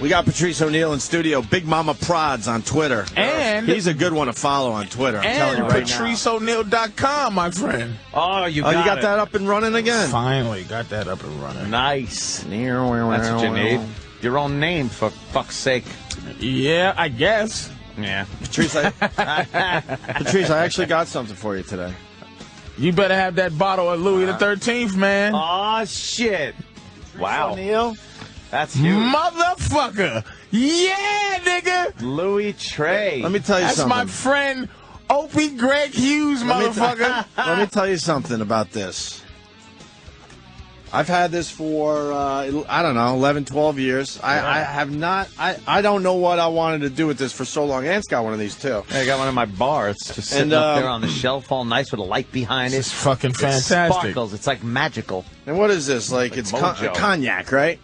We got Patrice O'Neal in studio. Big Mama Prods on Twitter. And he's a good one to follow on Twitter. I'm telling you right now. PatriceO'Neal.com, my friend. Oh, you got that up and running again? Finally got that up and running. Nice. That's what you need. Your own name, for fuck's sake. Yeah, I guess. Yeah. Patrice, Patrice, I actually got something for you today. You better have that bottle of Louis the 13th, man. Oh, shit. Wow. O'Neal? That's huge. Motherfucker. Yeah, nigga. Louis Trey. Let me tell you something. That's my friend, Opie Greg Hughes, motherfucker. Let me tell you something about this. I've had this for, I don't know, 11, 12 years. I have not, I don't know what I wanted to do with this for so long. Ant's got one of these, too. I got one in my bar. It's just sitting up there on the shelf all nice with a light behind it. It's fucking fantastic. It sparkles. It's like magical. And what is this? Like it's cognac, right?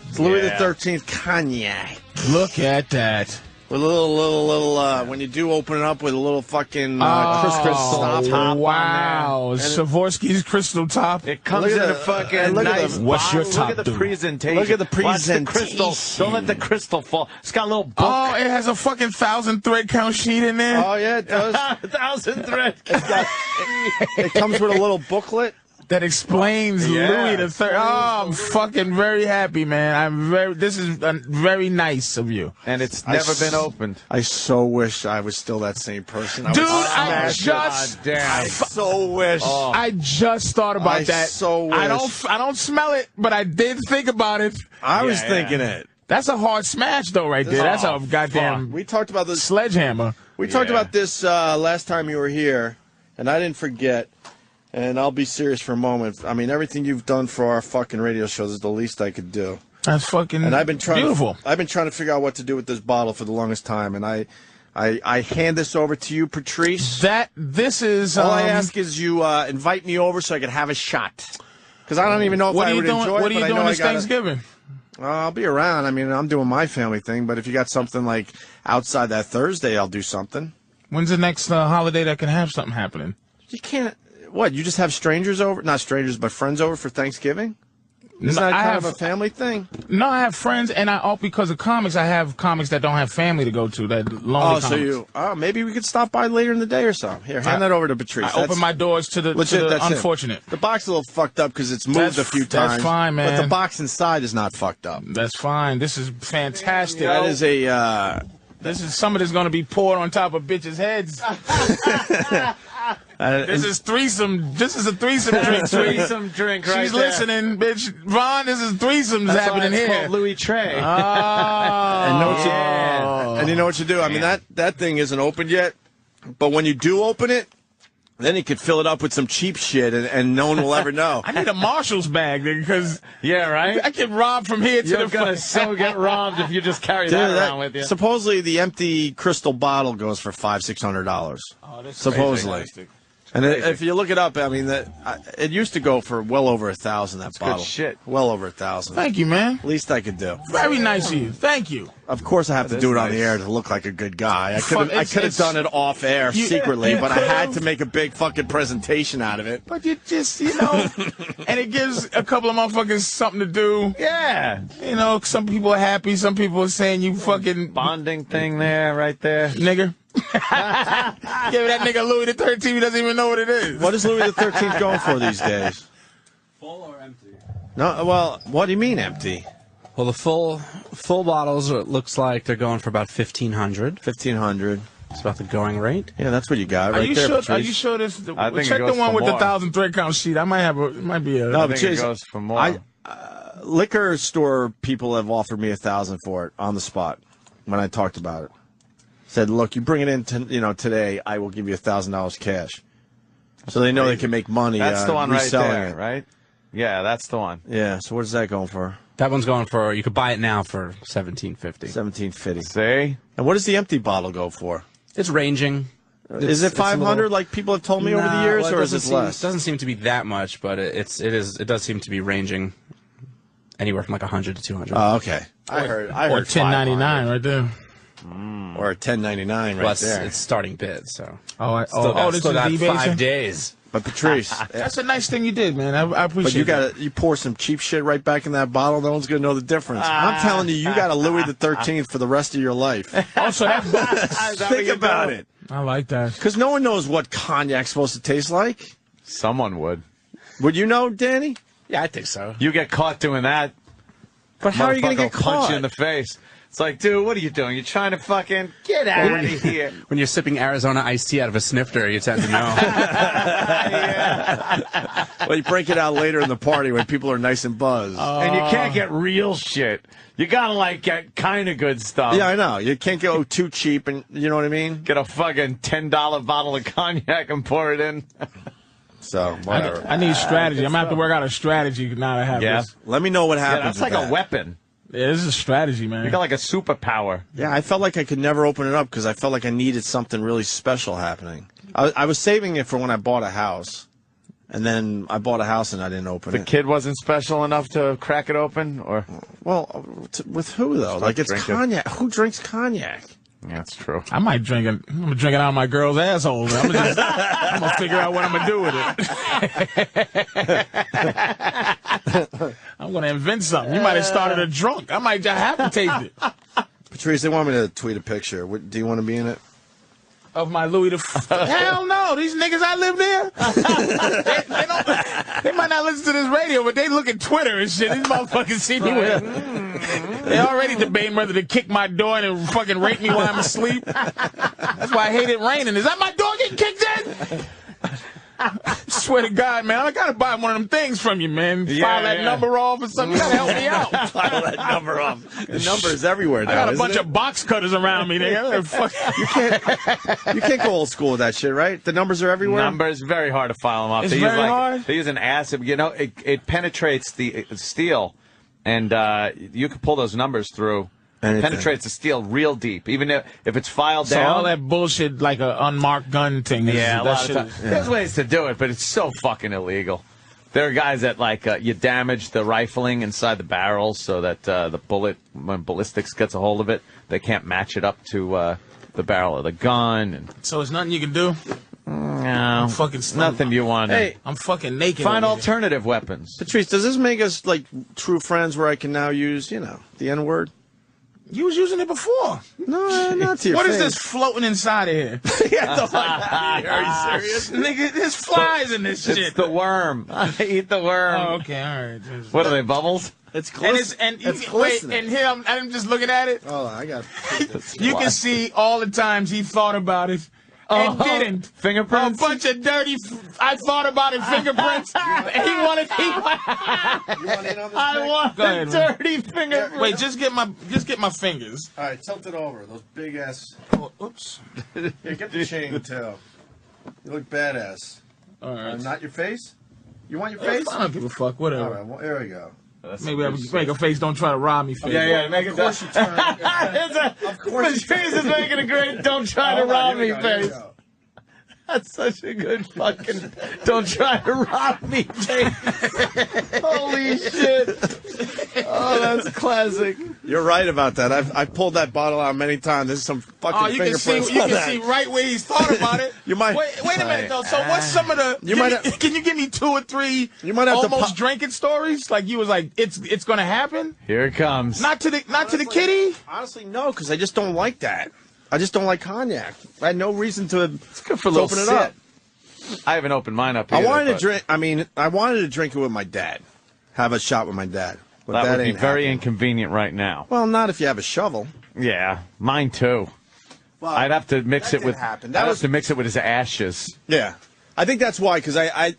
It's Louis the 13th cognac. Look at that. With a little, when you do open it up with a little fucking crystal top. Wow. Swarovski's crystal top. It comes in a fucking nice What's your bottle. top Look at the do? presentation. Look at the presentation. Watch the crystal. Don't let the crystal fall. It's got a little book. Oh, it has a fucking 1,000 thread count sheet in there. Oh, yeah, it does. 1,000 thread. It comes with a little booklet. That explains Louis the Third. Oh, I'm fucking very happy, man. This is very nice of you. And it's never been opened. I so wish I was still that same person. Dude, I so wish. I just thought about that. So wish. I don't smell it, but I did think about it. I was thinking it. That's a hard smash, though, right there. That's a goddamn We talked about this sledgehammer. We talked about this last time you were here, and I didn't forget. And I'll be serious for a moment. I mean, everything you've done for our fucking radio shows is the least I could do. That's fucking and I've been trying beautiful. I've been trying to figure out what to do with this bottle for the longest time, and I hand this over to you, Patrice. This is all I ask is you invite me over so I can have a shot. Because I don't even know if I would enjoy it. What are you doing this Thanksgiving? I'll be around. I mean, I'm doing my family thing, but if you got something like outside that Thursday, I'll do something. When's the next holiday that can have something happening? You can't. What, you just have strangers over? Not strangers, but friends over for Thanksgiving? Isn't that kind of a family thing? No, I have friends, and because of comics, I have comics that don't have family to go to, that lonely comics. Maybe we could stop by later in the day or something. Here, hand that over to Patrice. I open my doors to the unfortunate. The box is a little fucked up because it's moved a few times. That's fine, man. But the box inside is not fucked up. That's fine. This is fantastic. That is a... some of this going to be poured on top of bitches' heads. This is threesome. This is a threesome drink. Threesome drink, right? She's listening, bitch. Ron, this is threesomes happening here. It's called Louis Trey. And you know what you do? I mean, that thing isn't opened yet, but when you do open it, then you could fill it up with some cheap shit, and no one will ever know. I need a Marshall's bag, because right? I get robbed from here to You're going to get robbed if you just carry that around with you. Supposedly, the empty crystal bottle goes for $500-600. Oh, that's supposedly. Crazy. And if you look it up, I mean, it used to go for well over $1,000. That bottle, good shit. Well over $1,000. Thank you, man. Least I could do. Very nice of you. Thank you. Of course, I have to do it on the air to look like a good guy. I could have done it off air secretly, but I had to make a big fucking presentation out of it. But you just, and it gives a couple of motherfuckers something to do. Yeah. Some people are happy. Some people are saying you fucking bonding thing there, right there, nigger. Give that nigga Louis the 13th. He doesn't even know what it is. What is Louis the 13th going for these days? Full or empty? No, well, what do you mean empty? Well, the full bottles, it looks like they're going for about $1,500. $1,500. It's about the going rate. Yeah, that's what you got right there. Are you sure this? I think check it goes the one for with more. the 1,000 thread count sheet. I might be a. No, I think it goes for more. Liquor store people have offered me $1,000 for it on the spot when I talked about it. Said, look, you bring it in, today, I will give you $1,000 cash. So they know they can make money. That's the one right there, it. right? Yeah, that's the one. Yeah. So what is that going for? That one's going for. You could buy it now for $1,750. $1,750. See? And what does the empty bottle go for? It's ranging. Is it $500 like people have told me over the years, or is it less? It doesn't seem to be that much, but it does seem to be ranging anywhere from like $100 to $200. Oh, okay. I heard or $10.99 right there. Or $10.99 right there. It's starting bid, so. This is got D-Basin? 5 days. But Patrice, that's a nice thing you did, man. I appreciate but you pour some cheap shit right back in that bottle. No one's gonna know the difference. I'm telling you, you got a Louis the 13th for the rest of your life. Also, Think about it. I like that. Because no one knows what cognac's supposed to taste like. Someone would. Would you know, Danny? Yeah, I think so. You get caught doing that. But how are you gonna get caught? Punch you in the face. It's like, dude, what are you doing? You're trying to fucking get out of here. When you're sipping Arizona iced tea out of a snifter, you tend to know. Well, you break it out later in the party when people are nice and buzzed. And you can't get real shit. You gotta, like, get kind of good stuff. Yeah, I know. You can't go too cheap, and you know what I mean? Get a fucking $10 bottle of cognac and pour it in. So, whatever. I need strategy. I'm going to have to work out a strategy now to have this. Let me know what happens. Yeah, that's like a weapon. Yeah, this is a strategy, man. You got like a superpower. Yeah, I felt like I could never open it up because I felt like I needed something really special happening. I was saving it for when I bought a house, and then I bought a house and I didn't open it. The kid wasn't special enough to crack it open, or well, with who though? Like it's cognac. Who drinks cognac? Yeah, that's true. I might drink it. I'm gonna drink it out of my girl's asshole. I'm gonna figure out what I'm gonna do with it. I'm gonna invent something. You might have started a drunk. I might just have to taste it. Patrice, they want me to tweet a picture. Do you want to be in it? Of my Louis the hell no, these niggas I live there. they might not listen to this radio, but they look at Twitter and shit. These motherfuckers see me with. They already debating whether to kick my door in and fucking rape me while I'm asleep. That's why I hate it raining. Is that my door getting kicked in? Swear to God, man, I gotta buy one of them things from you, man. File that number off or something. You gotta help me out. File that number off. The number is everywhere now. I got a bunch of box cutters around me. You can't go old school with that shit, right? The numbers are everywhere. Numbers, very hard to file them off. It's very hard. They use an acid. You know, it penetrates the steel, and you can pull those numbers through. It penetrates the steel real deep, even if it's filed down. So all that bullshit, like an unmarked gun thing. Yeah, a lot of times. There's ways to do it, but it's so fucking illegal. There are guys that, like, you damage the rifling inside the barrels so that the bullet, when ballistics gets a hold of it, they can't match it up to the barrel of the gun. And so it's nothing you can do? No. Fucking nothing you want. Hey, I'm fucking naked. Find alternative weapons. Patrice, does this make us, like, true friends where I can now use, the N-word? You was using it before. No, not to your What face. is this floating inside of here? Yeah, don't like that. Are you serious? Nigga, there's flies in this shit. It's the worm. I eat the worm. Oh, okay, all right. What are they, bubbles? It's glistening. Wait, and here I'm just looking at it. Oh, I got You can see all the times he thought about it and didn't. Fingerprints? A bunch of dirty. I thought about it. Fingerprints. You want in on this? I want ahead, dirty fingerprints. Wait, just get my fingers. All right, tilt it over. Those big ass. Oh, oops. Here, get the chain too. You look badass. All right. Not your face. You want your face? I don't give a fuck. Whatever. All right, well, there we go. Maybe I make a face. Don't try to rob me. Face. Yeah, make it. Of course you turn. Of course, Patrice is making a great "don't try to rob me" face. That's such a good fucking "don't try to rob me" face. Holy shit! Oh, that's classic. You're right about that. I've pulled that bottle out many times. There's some fucking fingerprints. You can see right where he's thought about it. You might. Wait a minute though. So what's some of the? Can you give me 2 or 3? You might have almost drinking stories. Like you was like, it's gonna happen. Here it comes. Not to the kitty. Honestly, no, because I just don't like that. I just don't like cognac. I had no reason to. It's good for a little open it sip. up. I haven't opened mine up. I wanted to drink. I mean, I wanted to drink it with my dad. Have a shot with my dad. But that would be ain't very happening. inconvenient right now. Well, not if you have a shovel. Yeah, mine too. Well, I'd have to mix it with. Happen. I'd have to mix it with his ashes. Yeah, I think that's why. Because I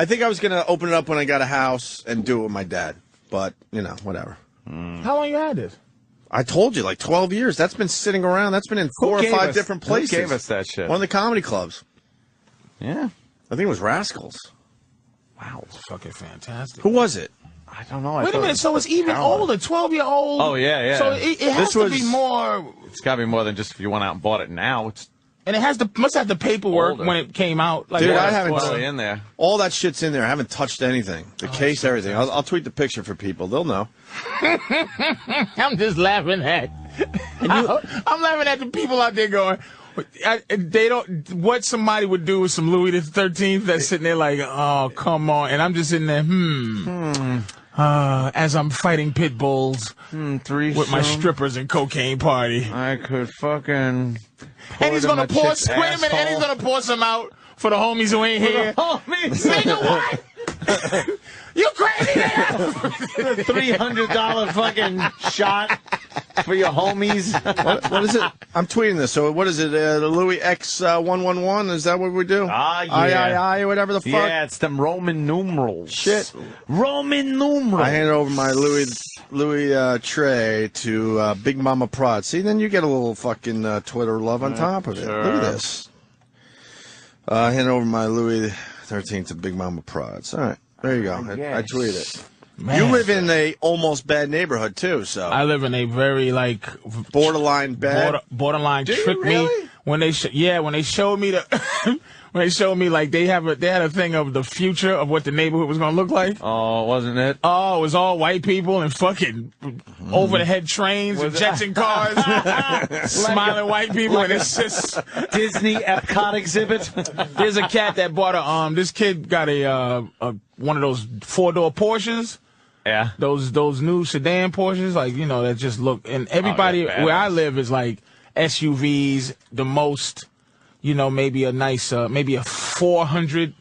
think I was gonna open it up when I got a house and do it with my dad. But whatever. How long you had this? I told you, like 12 years. That's been sitting around. That's been in 4 or 5 different places. Who gave us that shit? One of the comedy clubs. Yeah, I think it was Rascals. Wow, it's fucking fantastic. Who was it? I don't know. Wait a minute. So it's even older, 12-year-old. Oh yeah. So it has to be more. It's got to be more than just if you went out and bought it now. It's And it must have the paperwork older. when it came out. Like, Dude, I haven't totally in there. All that shit's in there. I haven't touched anything. The case, everything. I'll tweet the picture for people. They'll know. I'm just laughing at. I'm laughing at the people out there going, They don't. What somebody would do with some Louis the 13th that's sitting there like, oh, come on, and I'm just sitting there, as I'm fighting pit bulls with my strippers and cocaine party. I could fucking. And he's gonna pour squim, and he's gonna pour some out for the homies who ain't here. Homies, nigga, what? You crazy nigga? $300 fucking shot for your homies. What is it? I'm tweeting this. So what is it? The Louis X 111? Is that what we do? Ah, yeah. I, or whatever the fuck. Yeah, it's them Roman numerals. Shit. Roman numerals. I handed over my Louis tray to Big Mama Prod. See, then you get a little fucking Twitter love on top of it. Sure. Look at this. I handed over my Louis 13 to Big Mama Prods. All right. There you go. I tweeted it. Man. You live in a almost bad neighborhood too, so I live in a very borderline bad. Borderline Do you trick really? me when they when they showed me the when they showed me like they had a thing of the future of what the neighborhood was gonna look like. Oh, wasn't it? Oh, it was all white people and fucking over the head trains and jets and cars, smiling white people, and it's just Disney Epcot exhibit. There's a cat that bought this kid got a one of those 4-door Porsches. Yeah. Those new sedan Porsches, like, you know, that just look, and everybody where I live is like SUVs, the most, you know, maybe a nice, maybe a 400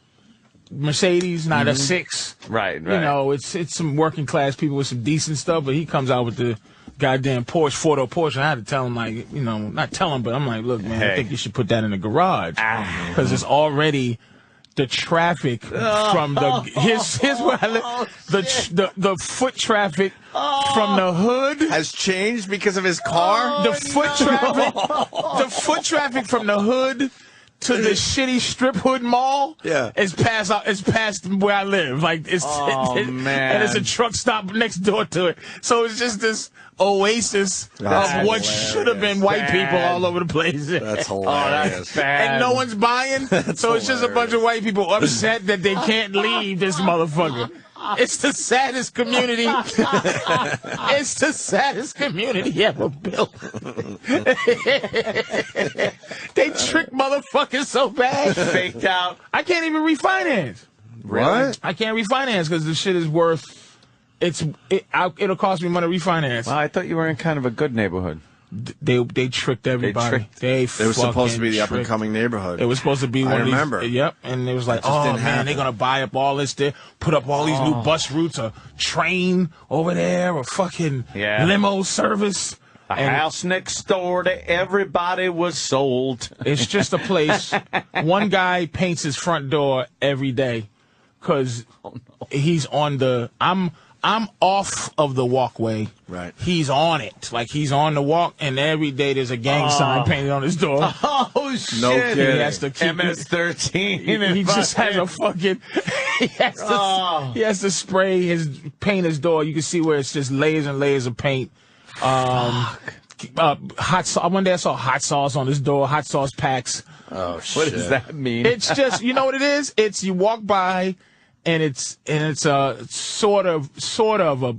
Mercedes, not a 6. Right. You know, it's some working class people with some decent stuff, but he comes out with the goddamn Porsche, 4-door Porsche. I had to tell him, like, you know, not tell him, but I'm like, look, man, I think you should put that in the garage because it's already the traffic from here's where I live. The foot traffic from the hood has changed because of his car. The foot traffic from the hood to the shitty strip hood mall. Is past where I live. Like man, and it's a truck stop next door to it. So it's just this oasis of what should have been white people all over the place. That's hilarious. That's bad. And no one's buying. So it's just a bunch of white people upset that they can't leave this motherfucker. It's the saddest community. It's the saddest community ever built. They trick motherfuckers so bad. Faked out. I can't even refinance. What? I can't refinance because the shit is worth. It'll cost me money to refinance. Well, I thought you were in kind of a good neighborhood. They tricked everybody. It was supposed to be the up and coming neighborhood. It was supposed to be one of these. Remember. Yep. And it was like, oh man, they're gonna buy up all this. Put up all these new bus routes, a train over there, a fucking limo service. A house next door to everybody was sold. It's just a place. One guy paints his front door every day because he's on the. I'm off of the walkway. Right. He's on it. Like, he's on the walk, and every day there's a gang sign painted on his door. Oh, shit. No kidding. He has to keep MS-13. He just has a fucking... He has to paint his door. You can see where it's just layers and layers of paint. Hot sauce. One day I saw hot sauce on his door, hot sauce packs. Oh, shit. What does that mean? It's just, you know what it is? It's you walk by... And it's sort of a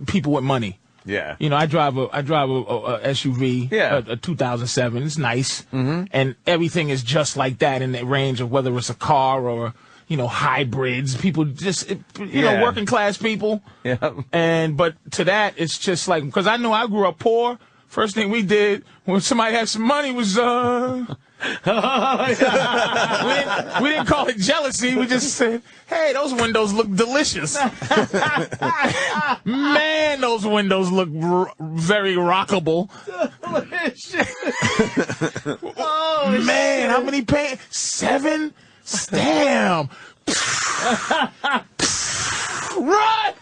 people with money. Yeah. You know, I drive a SUV, a 2007. It's nice, and everything is just like that in the range of whether it's a car or hybrids. People just working class people. Yeah. But to that, it's just like because I know I grew up poor. First thing we did when somebody had some money was we didn't call it jealousy. We just said, hey, those windows look delicious. Man, those windows look very rockable. Oh, man, how many paint? 7? Damn. Run!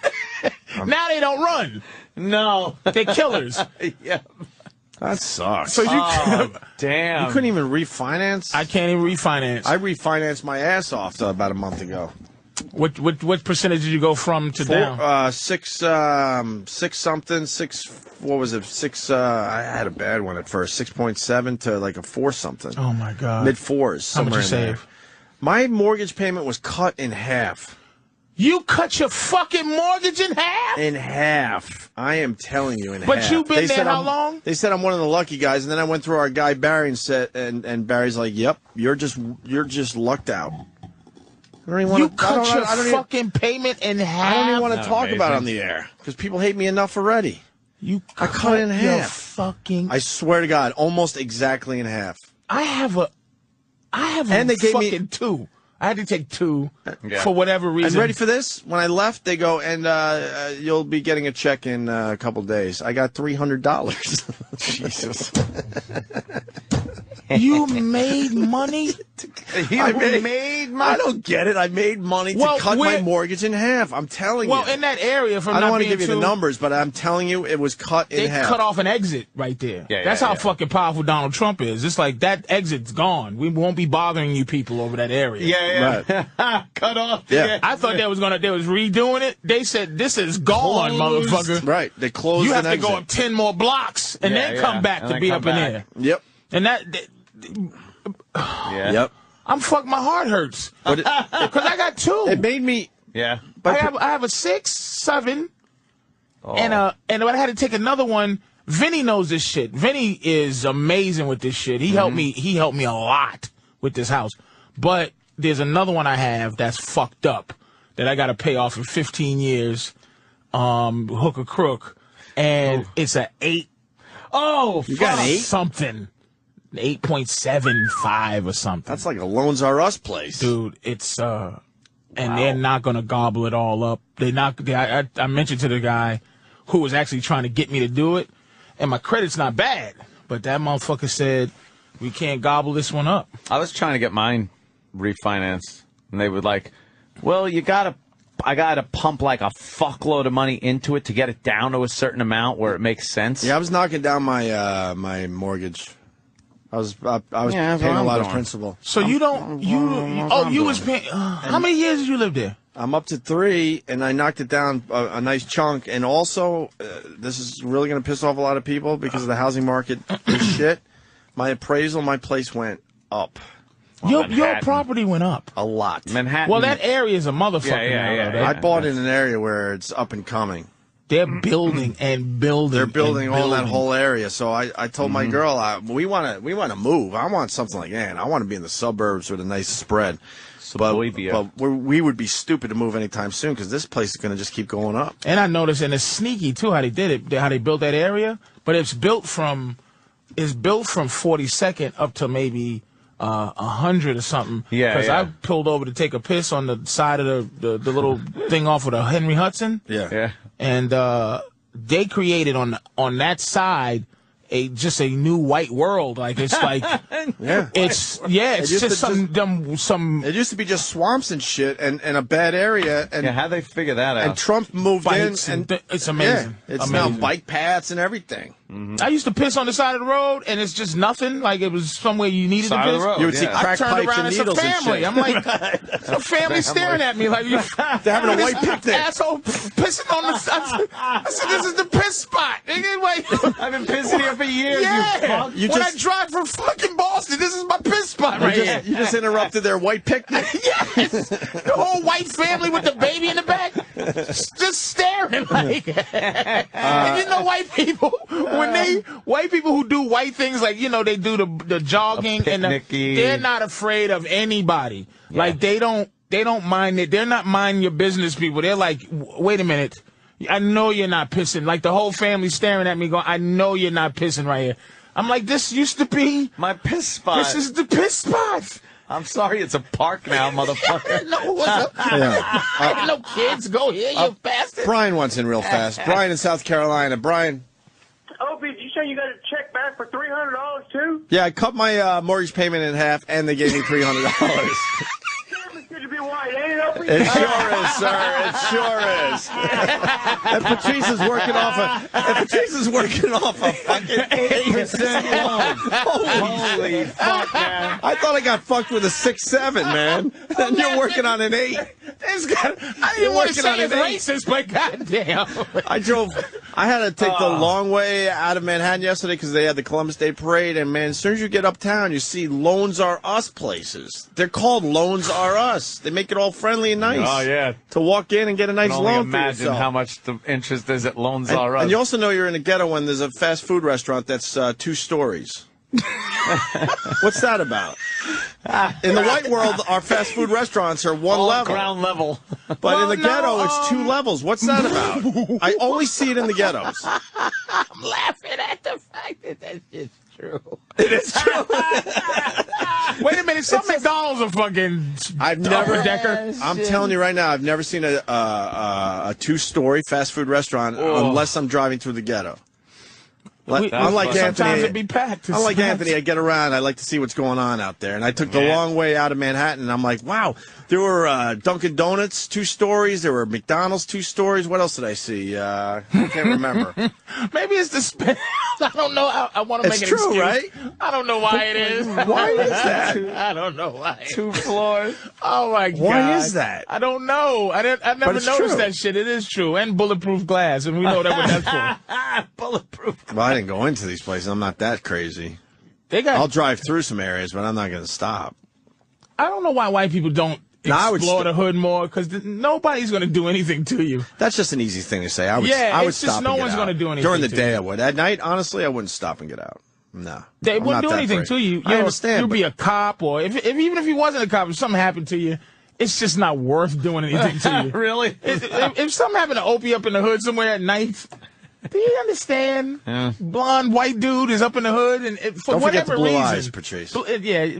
Now they don't run. No. They're killers. Yeah. That sucks. So damn. You couldn't even refinance? I can't even refinance. I refinanced my ass off about a month ago. What percentage did you go from to down? 6 something, 6, what was it? 6, I had a bad one at first, 6.7 to like a 4 something. Oh my God. Mid 4s. How much you somewhere in there. save? My mortgage payment was cut in half. You cut your fucking mortgage in half? In half. I am telling you, in half. But you've been there how long? They said I'm one of the lucky guys, and then I went through our guy Barry and said, and Barry's like, "Yep, you're just lucked out." I don't even want you cut your fucking payment in half. I don't even want to talk about it on the air because people hate me enough already. I cut it in half. Fucking. I swear to God, almost exactly in half. I have a and they gave fucking me 2. I had to take 2 for whatever reason. And ready for this? When I left, they go, and you'll be getting a check in a couple days. I got $300. Jesus. You made money? I made money? I don't get it. I made money to cut my mortgage in half. I'm telling you. Well, in that area, I don't want to give you the numbers, but I'm telling you, it was cut in half. They cut off an exit right there. That's how fucking powerful Donald Trump is. It's like that exit's gone. We won't be bothering you people over that area. Right. Cut off. Yeah. I thought they was redoing it. They said this is gone, motherfucker. Right. They closed. You have to go up 10 more blocks and then come back to be up in there. Yep. And that. Yep. I'm fucked. My heart hurts because I got 2. It made me. Yeah. I have a 6, 7, and I had to take another one. Vinny knows this shit. Vinny is amazing with this shit. He helped me. He helped me a lot with this house. But there's another one I have that's fucked up that I got to pay off in 15 years, hook or crook, and it's an 8. Oh, you got 8 something. 8.75 or something. That's like a Loans R Us place. Dude, it's and they're not gonna gobble it all up. I mentioned to the guy who was actually trying to get me to do it, and my credit's not bad, but that motherfucker said we can't gobble this one up. I was trying to get mine refinanced, and they were like, well, I gotta pump like a fuckload of money into it to get it down to a certain amount where it makes sense. Yeah, I was knocking down my my mortgage. I was paying a lot of principal. So you was paying. How many years did you live there? I'm up to 3, and I knocked it down a nice chunk. And also, this is really going to piss off a lot of people because of the housing market is shit. My appraisal, my place went up. Your property went up a lot. Manhattan. Well, that area is a motherfucker. Yeah. I bought in an area where it's up and coming. They're building and building. They're building all that whole area. So I told my girl, we want to move. I want something like that. I want to be in the suburbs with a nice spread. But we would be stupid to move anytime soon because this place is going to just keep going up. And I noticed, and it's sneaky too how they did it, how they built that area. But it's built from 42nd up to maybe 100 or something. Yeah. Because I pulled over to take a piss on the side of the little thing off of the Henry Hudson. Yeah. And they created on that side just a new white world. Like it's like it's just some. It used to be just swamps and shit and a bad area. And how'd they figure that out? And Trump moved in, and it's amazing. Yeah, it's amazing. now bike paths and everything. I used to piss on the side of the road, and it's just nothing. Like it was somewhere you needed to piss. You would see crack pipes and needles and family. and shit. I'm like, it's a family staring at me like they're having a white picnic. Asshole pissing on the side. I said, this is the piss spot. I've been pissing here for years. Yeah. When I drive from fucking Boston, this is my piss spot right here. You just interrupted their white picnic. Yes. The whole white family with the baby in the back, just staring like. And you know, white people who do white things, like they do the jogging and they're not afraid of anybody. Yeah. Like they don't mind it. They're not mind your business people. They're like, wait a minute. I know you're not pissing. Like the whole family staring at me going, I know you're not pissing right here. I'm like, this used to be my piss spot. This is the piss spot. I'm sorry, it's a park now, motherfucker. No, what's up? No kids go here, you bastard. Brian wants in real fast. Brian in South Carolina. Brian. Opie, did you say you got a check back for $300 too? Yeah, I cut my mortgage payment in half, and they gave me $300. Good to be white, ain't it, Opie? It sure is, sir. It sure is. And Patrice is working off a fucking 8% loan. Holy fuck, man! I thought I got fucked with a 6-7, man. And you're working on an 8. I didn't want to say it's racist, but goddamn. I had to take the long way out of Manhattan yesterday because they had the Columbus Day Parade, and man, as soon as you get uptown, you see Loans R Us places. They're called Loans R Us. They make it all friendly and nice. Oh, yeah. To walk in and get a nice I can only loan for imagine yourself. how much the interest is at Loans R Us. And you also know you're in a ghetto when there's a fast food restaurant that's 2 stories. What's that about? In the white world, our fast food restaurants are one all level. ground level. But in the ghetto, it's 2 levels. What's that about? I only see it in the ghettos. I'm laughing at the fact that that's just true. It is true. Wait a minute, some McDonald's are fucking I've never, Decker. I'm telling you right now, I've never seen a 2-story fast food restaurant unless I'm driving through the ghetto. Unlike Sometimes Anthony, it'd be packed. unlike Anthony, I get around. I like to see what's going on out there. And I took the long way out of Manhattan. And I'm like, wow, there were Dunkin' Donuts 2 stories. There were McDonald's 2 stories. What else did I see? I can't remember. Maybe it's the spin. I don't know. I want to make It's an true, excuse. right? I don't know why it is. Why is that? I don't know why. 2 floors. Oh my God! Why is that? I don't know. I never it's noticed true. that shit. It is true, and bulletproof glass, and we know that what that's for. Bulletproof. Well, I didn't go into these places. I'm not that crazy. They got. I'll drive through some areas, but I'm not going to stop. I don't know why white people don't I would explore st- the hood more, because nobody's going to do anything to you. That's just an easy thing to say. I would, Yeah, I would it's just stop no and get one's out. gonna do anything During the to day, you. I would. At night, honestly, I wouldn't stop and get out. No. They I'm wouldn't not do that anything brave. to you. I understand. You'd but be a cop, or if even if you wasn't a cop, if something happened to you, it's just not worth doing anything to you. Really? If something happened to Opie up in the hood somewhere at night, do you understand? Blonde white dude is up in the hood, and for Don't forget whatever the blue reason, eyes, Patrice.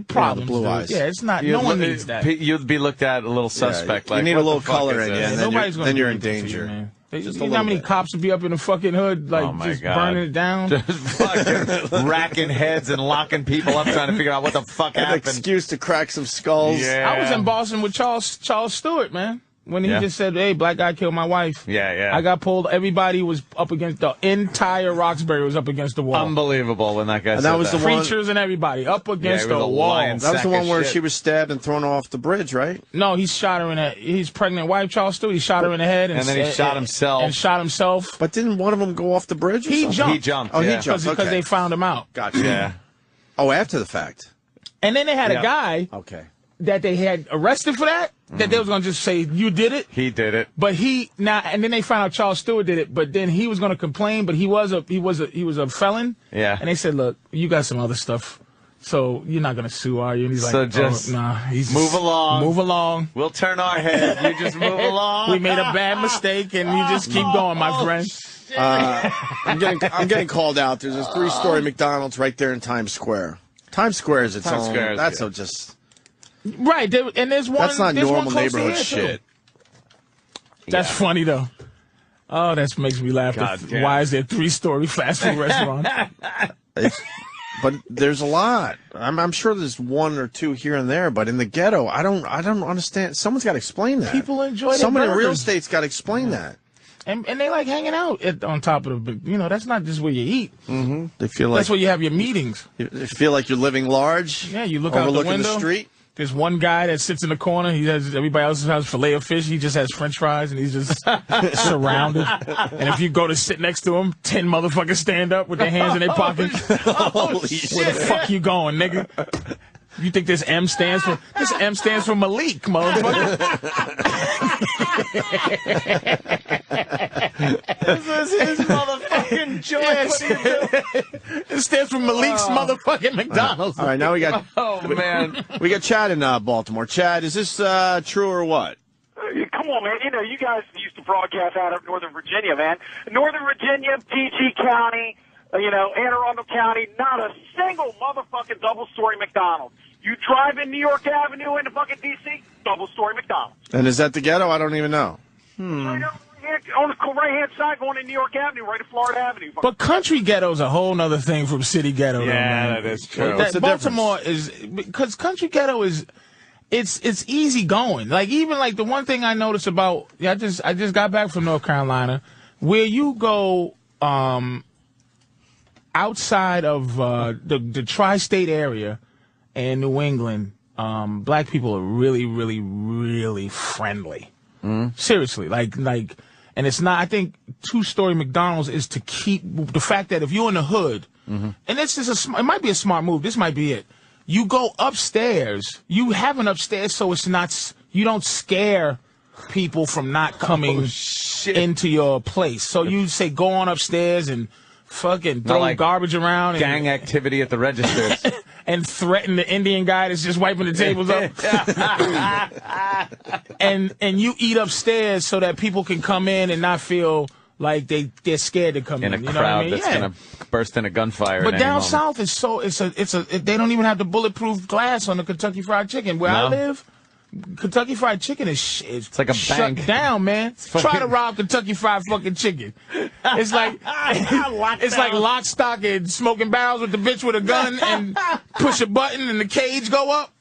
Problems. blue dude. eyes. Yeah, it's not. No one needs that. You'd be looked at a little suspect. you like, need a what little the fuck color is in you, this? and then Nobody's you're, gonna then do you're in anything to danger. you, man. Just You a know how little many bit. cops would be up in the fucking hood, like Oh, my just God. burning it down? Just fucking racking heads and locking people up, trying to figure out what the fuck An happened. excuse to crack some skulls. Yeah. I was in Boston with Charles Stewart, man. When he Yeah. just said, "Hey, black guy killed my wife." Yeah. I got pulled. Everybody was up against the entire Roxbury was up against the wall. Unbelievable when that guy And said that was the one- Preachers and everybody up against he was the a wall. lion. That was the Sack one of where shit. she was stabbed and thrown off the bridge, right? No, he shot her in the. His pregnant wife, Charles Stewart. He shot her in the head, And then he shot himself. And shot himself. But didn't one of them go off the bridge? Or He something? jumped. He jumped. Oh, he yeah. jumped. because Okay. they found him out. Gotcha. Yeah. Oh, after the fact. And then they had Yeah. a guy Okay. that they had arrested for that. That they was gonna just say you did it. He did it. But and then they found out Charles Stewart did it. But then he was going to complain. But he was a felon. Yeah. And they said, look, you got some other stuff, so you're not going to sue, are you? And he's So like, just nah. He's move along. Move along. We'll turn our head. You just move along. We made a bad mistake, and you just keep going, my friend. I'm getting called out. There's a 3-story McDonald's right there in Times Square. Times Square is its Times own. Square is That's good. just. Right. And there's one. That's not there's normal one close to neighborhood here, too. shit. That's funny though. Oh, that makes me laugh. God damn. Why is there a 3-story fast food restaurant? But there's a lot. I'm sure there's 1 or 2 here and there, but in the ghetto, I don't understand. Someone's got to explain that. People enjoy their Someone in real burgers. estate's got to explain that. And they like hanging out on top of the. That's not just where you eat. They feel like That's where you have your meetings. you feel like you're living large. Yeah, you look out the overlooking window. the street. There's one guy that sits in the corner. He has everybody else has filet of fish. He just has French fries, and he's just surrounded. And if you go to sit next to him, 10 motherfuckers stand up with their hands in their pockets. Holy Where shit! the fuck you going, nigga? You think this M stands for Malik, motherfucker? This is his motherfucking joint. Yes. It stands for Malik's motherfucking McDonald's. All right, now we got Oh, man. we got Chad in Baltimore. Chad, is this true or what? Come on, man. You guys used to broadcast out of Northern Virginia, man. Northern Virginia, PG County, Anne Arundel County, not a single motherfucking double-story McDonald's. You drive in New York Avenue into fucking D.C., double-story McDonald's. And is that the ghetto? I don't even know. Right on the right-hand side going to New York Avenue, right to Florida Avenue. But country ghetto's a whole nother thing from city ghetto. though, Yeah, man. that is true. What's the Baltimore is because country ghetto is it's easy going. Like even like the one thing I noticed about I just got back from North Carolina, where you go outside of the tri-state area and New England, black people are really, really, really friendly. Seriously, like, and it's not. I think 2-story McDonald's is to keep the fact that if you're in the hood, and this is it might be a smart move. This might be it. You go upstairs. You have an upstairs, so it's not. You don't scare people from not coming into your place. So you say go on upstairs and fucking throw garbage around. And gang activity at the registers. And threaten the Indian guy that's just wiping the tables up. and you eat upstairs so that people can come in and not feel like they're scared to come in. In a you know crowd what I mean? that's gonna burst into gunfire. But down south is they don't even have the bulletproof glass on the Kentucky Fried Chicken. Where I live, Kentucky Fried Chicken is it's like a shut bank down, man. Try to rob Kentucky Fried fucking chicken. It's like like lock, stock, and smoking barrels with the bitch with a gun and push a button and the cage go up.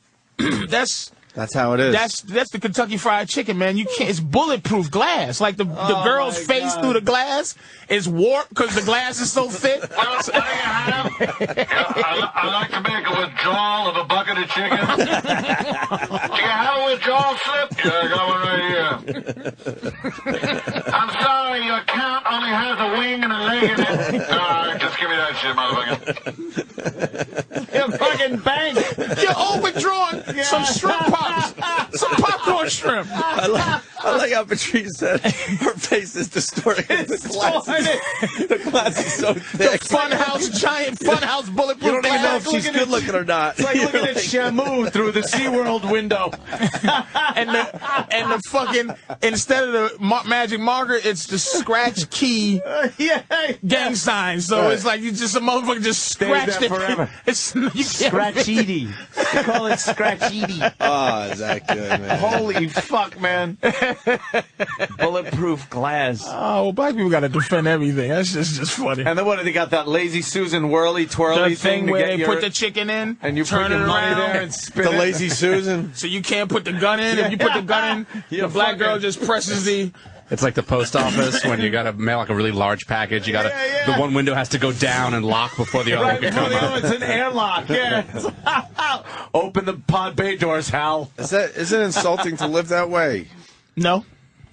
That's how it is. That's the Kentucky Fried Chicken, man. You can't. It's bulletproof glass. Like the girl's face through the glass is warped because the glass is so thick. I like to make a withdrawal of a bucket of chicken. Do you have a withdrawal slip? Yeah, I got one right here. I'm sorry, your account only has a wing and a leg in it. All right, just give me that shit, motherfucker. Your fucking bank. You're overdrawing some shrimp pops, some popcorn shrimp. I like how Patrice said her face is distorted. The glass is so thick. Giant funhouse bulletproof. You don't even know if glass. she's good looking or not. It's like looking at Shamu through the SeaWorld window. and the fucking, instead of the magic marker, it's the scratch key gang sign. So it's like you just a motherfucker just scratched it forever. Scratch Edie. They call it Scratch Edie. Oh, is that good, man? Holy fuck, man. Bulletproof glass. Oh, well, black people got to defend everything. That's just funny. And then what, they got that Lazy Susan whirly twirly The thing where they to put the chicken in, and you turn put your it money around. there and spin The it. Lazy Susan. So you can't put the gun in. If you put the gun in, the black girl just presses the... It's like the post office when you got to mail like a really large package. You got to the one window has to go down and lock before the other one can come up. It's an airlock. Yeah. Open the pod bay doors, Hal. Is it insulting to live that way? No.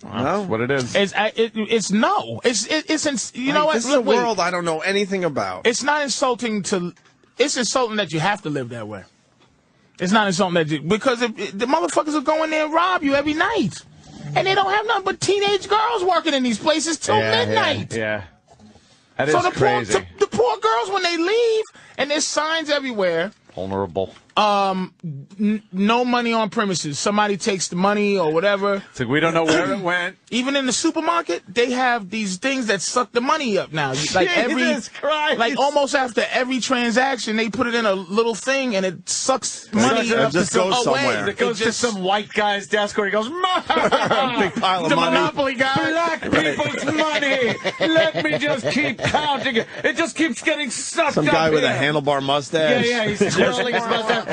No. That's what it is. It's no. It's you know what? This is a world I don't know anything about. It's not insulting to. It's insulting that you have to live that way. It's not insulting that because the motherfuckers will go in there and rob you every night, and they don't have nothing but teenage girls working in these places till midnight. Yeah. That So is crazy. the poor girls, when they leave, and there's signs everywhere. Vulnerable. No money on premises. Somebody takes the money or whatever. It's like we don't know where it went. Even in the supermarket, they have these things that suck the money up now. Like Jesus Christ. like almost after every transaction, they put it in a little thing and it sucks money It up just away. goes somewhere. It goes to some white guy's desk where he goes, Big pile of The money. Monopoly guy. black people's money. Let me just keep counting it. It just keeps getting sucked Some up guy with a here. handlebar mustache. Yeah, he's twirling his mustache.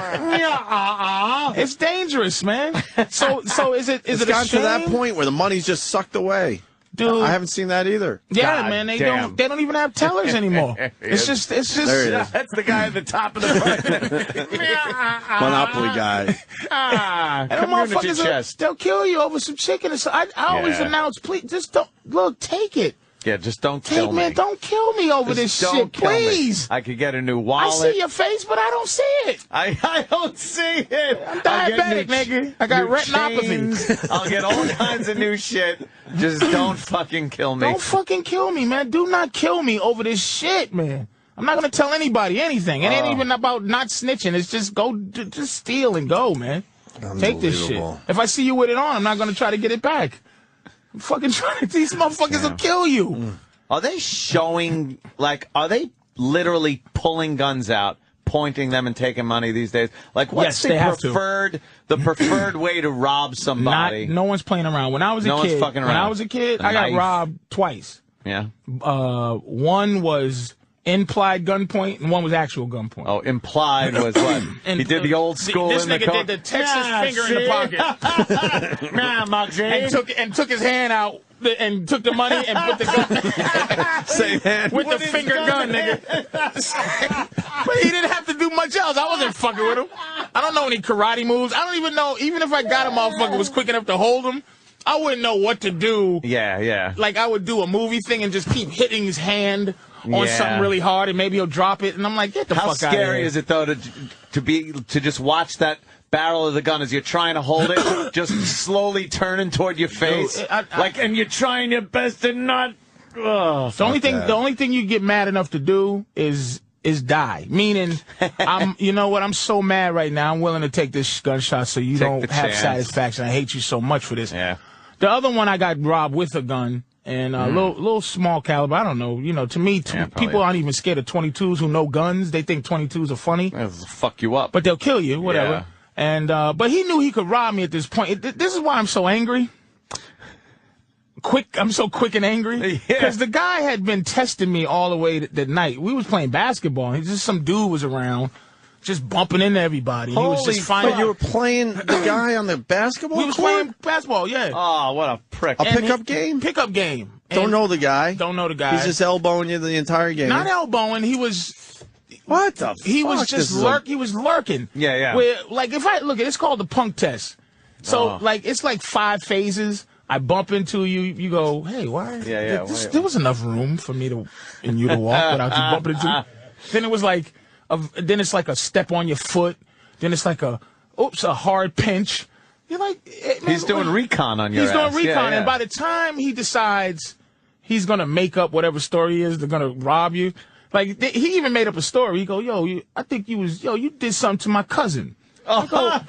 It's dangerous, man. So is it It's a gotten to that shame? point where the money's just sucked away. Dude, I haven't seen that either. yeah, God man, they damn. don't even have tellers anymore. It's just There it is. That's the guy at the top of the Monopoly guy. And them community motherfuckers, chest. they'll kill you over some chicken. So I always Yeah. announce, please, just don't take it. Yeah, just don't Take, kill me. man, don't kill me over Just this don't shit, kill me. please. I could get a new I wallet. see your face, but I don't see it. I don't see it. I'm diabetic, nigga. I got retinopathy. chains. I'll get all kinds of new shit. Just don't fucking kill me. Don't fucking kill me, man. Do not kill me over this shit, man. I'm not gonna tell anybody anything. It ain't even about not snitching. It's just just steal and go, man. Take this shit. Unbelievable. If I see you with it on, I'm not gonna try to get it back. I'm fucking trying. These motherfuckers will kill you. Are they showing, like, are they literally pulling guns out, pointing them and taking money these days? Like, what's Yes, they have to. the preferred way to rob somebody? No one's playing around. When I was a No one's kid, fucking when I around. was a kid, A I got knife. robbed twice. Yeah. One was implied gunpoint, and one was actual gunpoint. Oh, implied was what? He did the old school This in the nigga car. did the Texas finger in the pocket. Nah, Moxie. and took his hand out and took the money and put the gun Same hand. with the finger gun, nigga. But he didn't have to do much else. I wasn't fucking with him. I don't know any karate moves. I don't even know. Even if I got a motherfucker was quick enough to hold him, I wouldn't know what to do. Yeah. Like I would do a movie thing and just keep hitting his hand on something really hard, and maybe he'll drop it, and I'm like, get the fuck out of here. How scary is it though to just watch that barrel of the gun as you're trying to hold it, just slowly turning toward your face, and you're trying your best to not. Oh, the only thing you get mad enough to do is die. Meaning, you know what? I'm so mad right now. I'm willing to take this gunshot so you don't have satisfaction. I hate you so much for this. Yeah. The other one I got robbed with a gun. And a little small caliber. I don't know. You know, to me, people aren't even scared of 22s who know guns. They think 22s are funny. They'll fuck you up. But they'll kill you, whatever. Yeah. And but he knew he could rob me at this point. This is why I'm so angry. I'm so quick and angry. Because the guy had been testing me all the way that night. We was playing basketball. Just some dude was around. Just bumping into everybody. He was just finding. But you were playing the guy on the basketball court? We was playing basketball, yeah. Oh, what a prick. A pickup game? Pickup game. Don't know the guy. Don't know the guy. He's just elbowing you the entire game. Not elbowing. He was. What the He fuck? was just he was lurking. Yeah, yeah. Where, like, if I look at it's called the punk test. So, like, it's like 5 phases. I bump into you. You go, hey, why? Yeah. There was enough room for me to walk without you bumping into me. Then it was like. Then it's like a step on your foot. Then it's like a hard pinch. You're like, man, he's doing recon on your ass. He's doing recon, yeah. and by the time he decides he's gonna make up whatever story is, they're gonna rob you. Like he even made up a story. He go, I think you did something to my cousin. Oh, but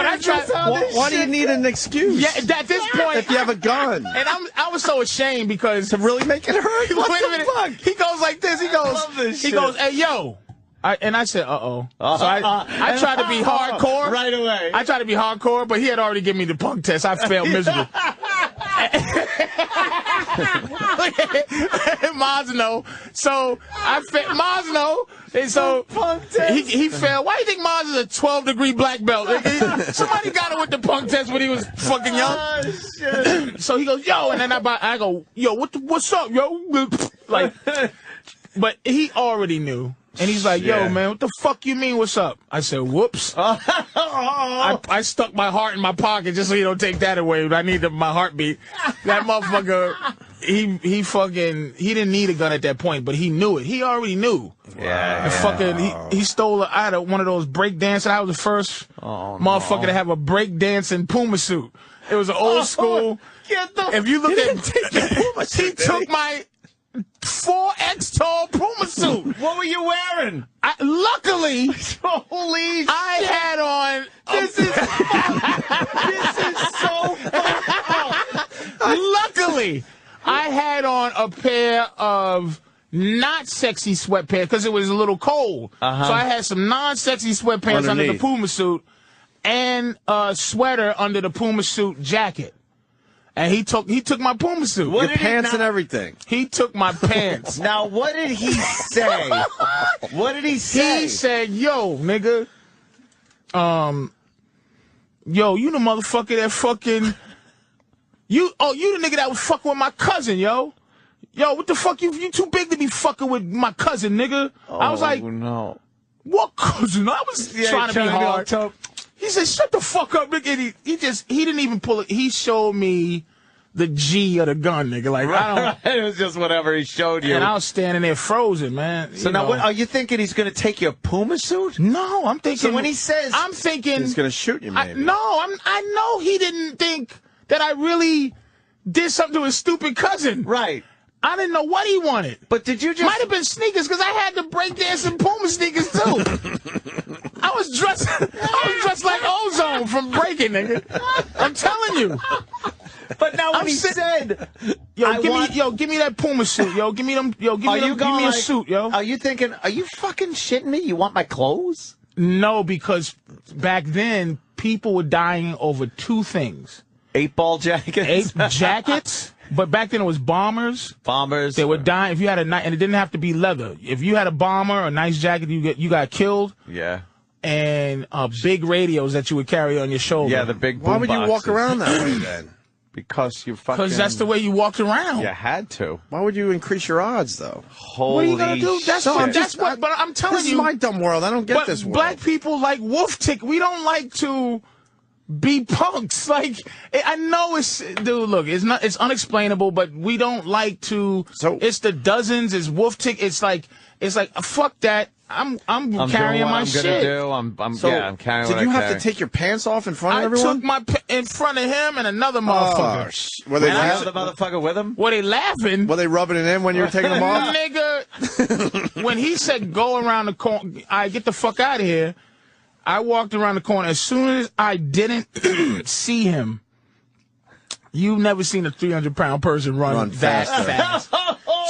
I tried. Why do you need an excuse? Yeah, at this point, if you have a gun, and I was so ashamed because to really make it hurt. Wait a minute. Fuck? He goes like this. He goes, hey yo. And I said, So I tried to be hardcore right away. I tried to be hardcore, but he had already given me the punk test. I failed miserably. Mazno. So Mazno. And so he failed. Why do you think Maz is a 12-degree black belt? Somebody got him with the punk test when he was fucking young. Oh, shit. So he goes, yo, and then I go, yo, what's up, yo? Like, but he already knew. And he's like, yo, man, what the fuck you mean, what's up? I said, whoops. I stuck my heart in my pocket just so you don't take that away. But I need my heartbeat. That motherfucker, he didn't need a gun at that point, but he knew it. He already knew. Yeah. And fucking, he stole, I had one of those break dancing. I was the first motherfucker to have a break dancing Puma suit. It was an old school. If you look at, he took my 4X tall Puma suit. What were you wearing? Luckily, holy shit. I had on. This is so Luckily, I had on a pair of not sexy sweatpants because it was a little cold. So I had some non-sexy sweatpants under the Puma suit and a sweater under the Puma suit jacket. And he took my Puma suit. Your pants and everything. He took my pants. Now, what did he say? What did he say? He said, yo, nigga, you the motherfucker that fucking, you the nigga that was fucking with my cousin, yo. Yo, what the fuck, you too big to be fucking with my cousin, nigga. I was like, no. What cousin? I was trying to be hard. He said, shut the fuck up, nigga. And he didn't even pull it. He showed me the G of the gun, nigga. Like, it was just whatever he showed you. And I was standing there frozen, man. So now, what, are you thinking he's going to take your Puma suit? No, I'm thinking. So when he says, I'm thinking he's going to shoot you, maybe. I know he didn't think that I really did something to his stupid cousin. Right. I didn't know what he wanted. But did you just... Might have been sneakers, because I had the breakdancing Puma sneakers, too. I was dressed like Ozone from Breaking, nigga. I'm telling you. But now when he said... give me that Puma suit, yo. Give me a suit, yo. Are you thinking, are you fucking shitting me? You want my clothes? No, because back then, people were dying over 2 things. 8-ball jackets? Jackets. But back then it was bombers. Bombers. They were dying. If you had and it didn't have to be leather. If you had a bomber, a nice jacket, you got killed. Yeah. And big radios that you would carry on your shoulder. Yeah, the big boom Why would you boxes. walk around that way then? Because you fucking... Because that's the way you walked around. You had to. Why would you increase your odds, though? Holy What are you gonna do? But I'm telling you. This is my dumb world. I don't get this world. Black people like wolf tick. We don't like to be punks. Like, I know it's, dude, look, it's unexplainable, but we don't like to, it's the dozens, it's wolf tick, it's like, fuck that. I'm carrying my shit. I'm carrying. Did you have to take your pants off in front of everyone? I took in front of him and another motherfucker. Were they the motherfucker with him? Were they laughing? Were they rubbing it in when you were taking them off? Nigga, when he said go around the corner, I get the fuck out of here. I walked around the corner. As soon as I didn't see him, you've never seen a 300-pound person run that fast.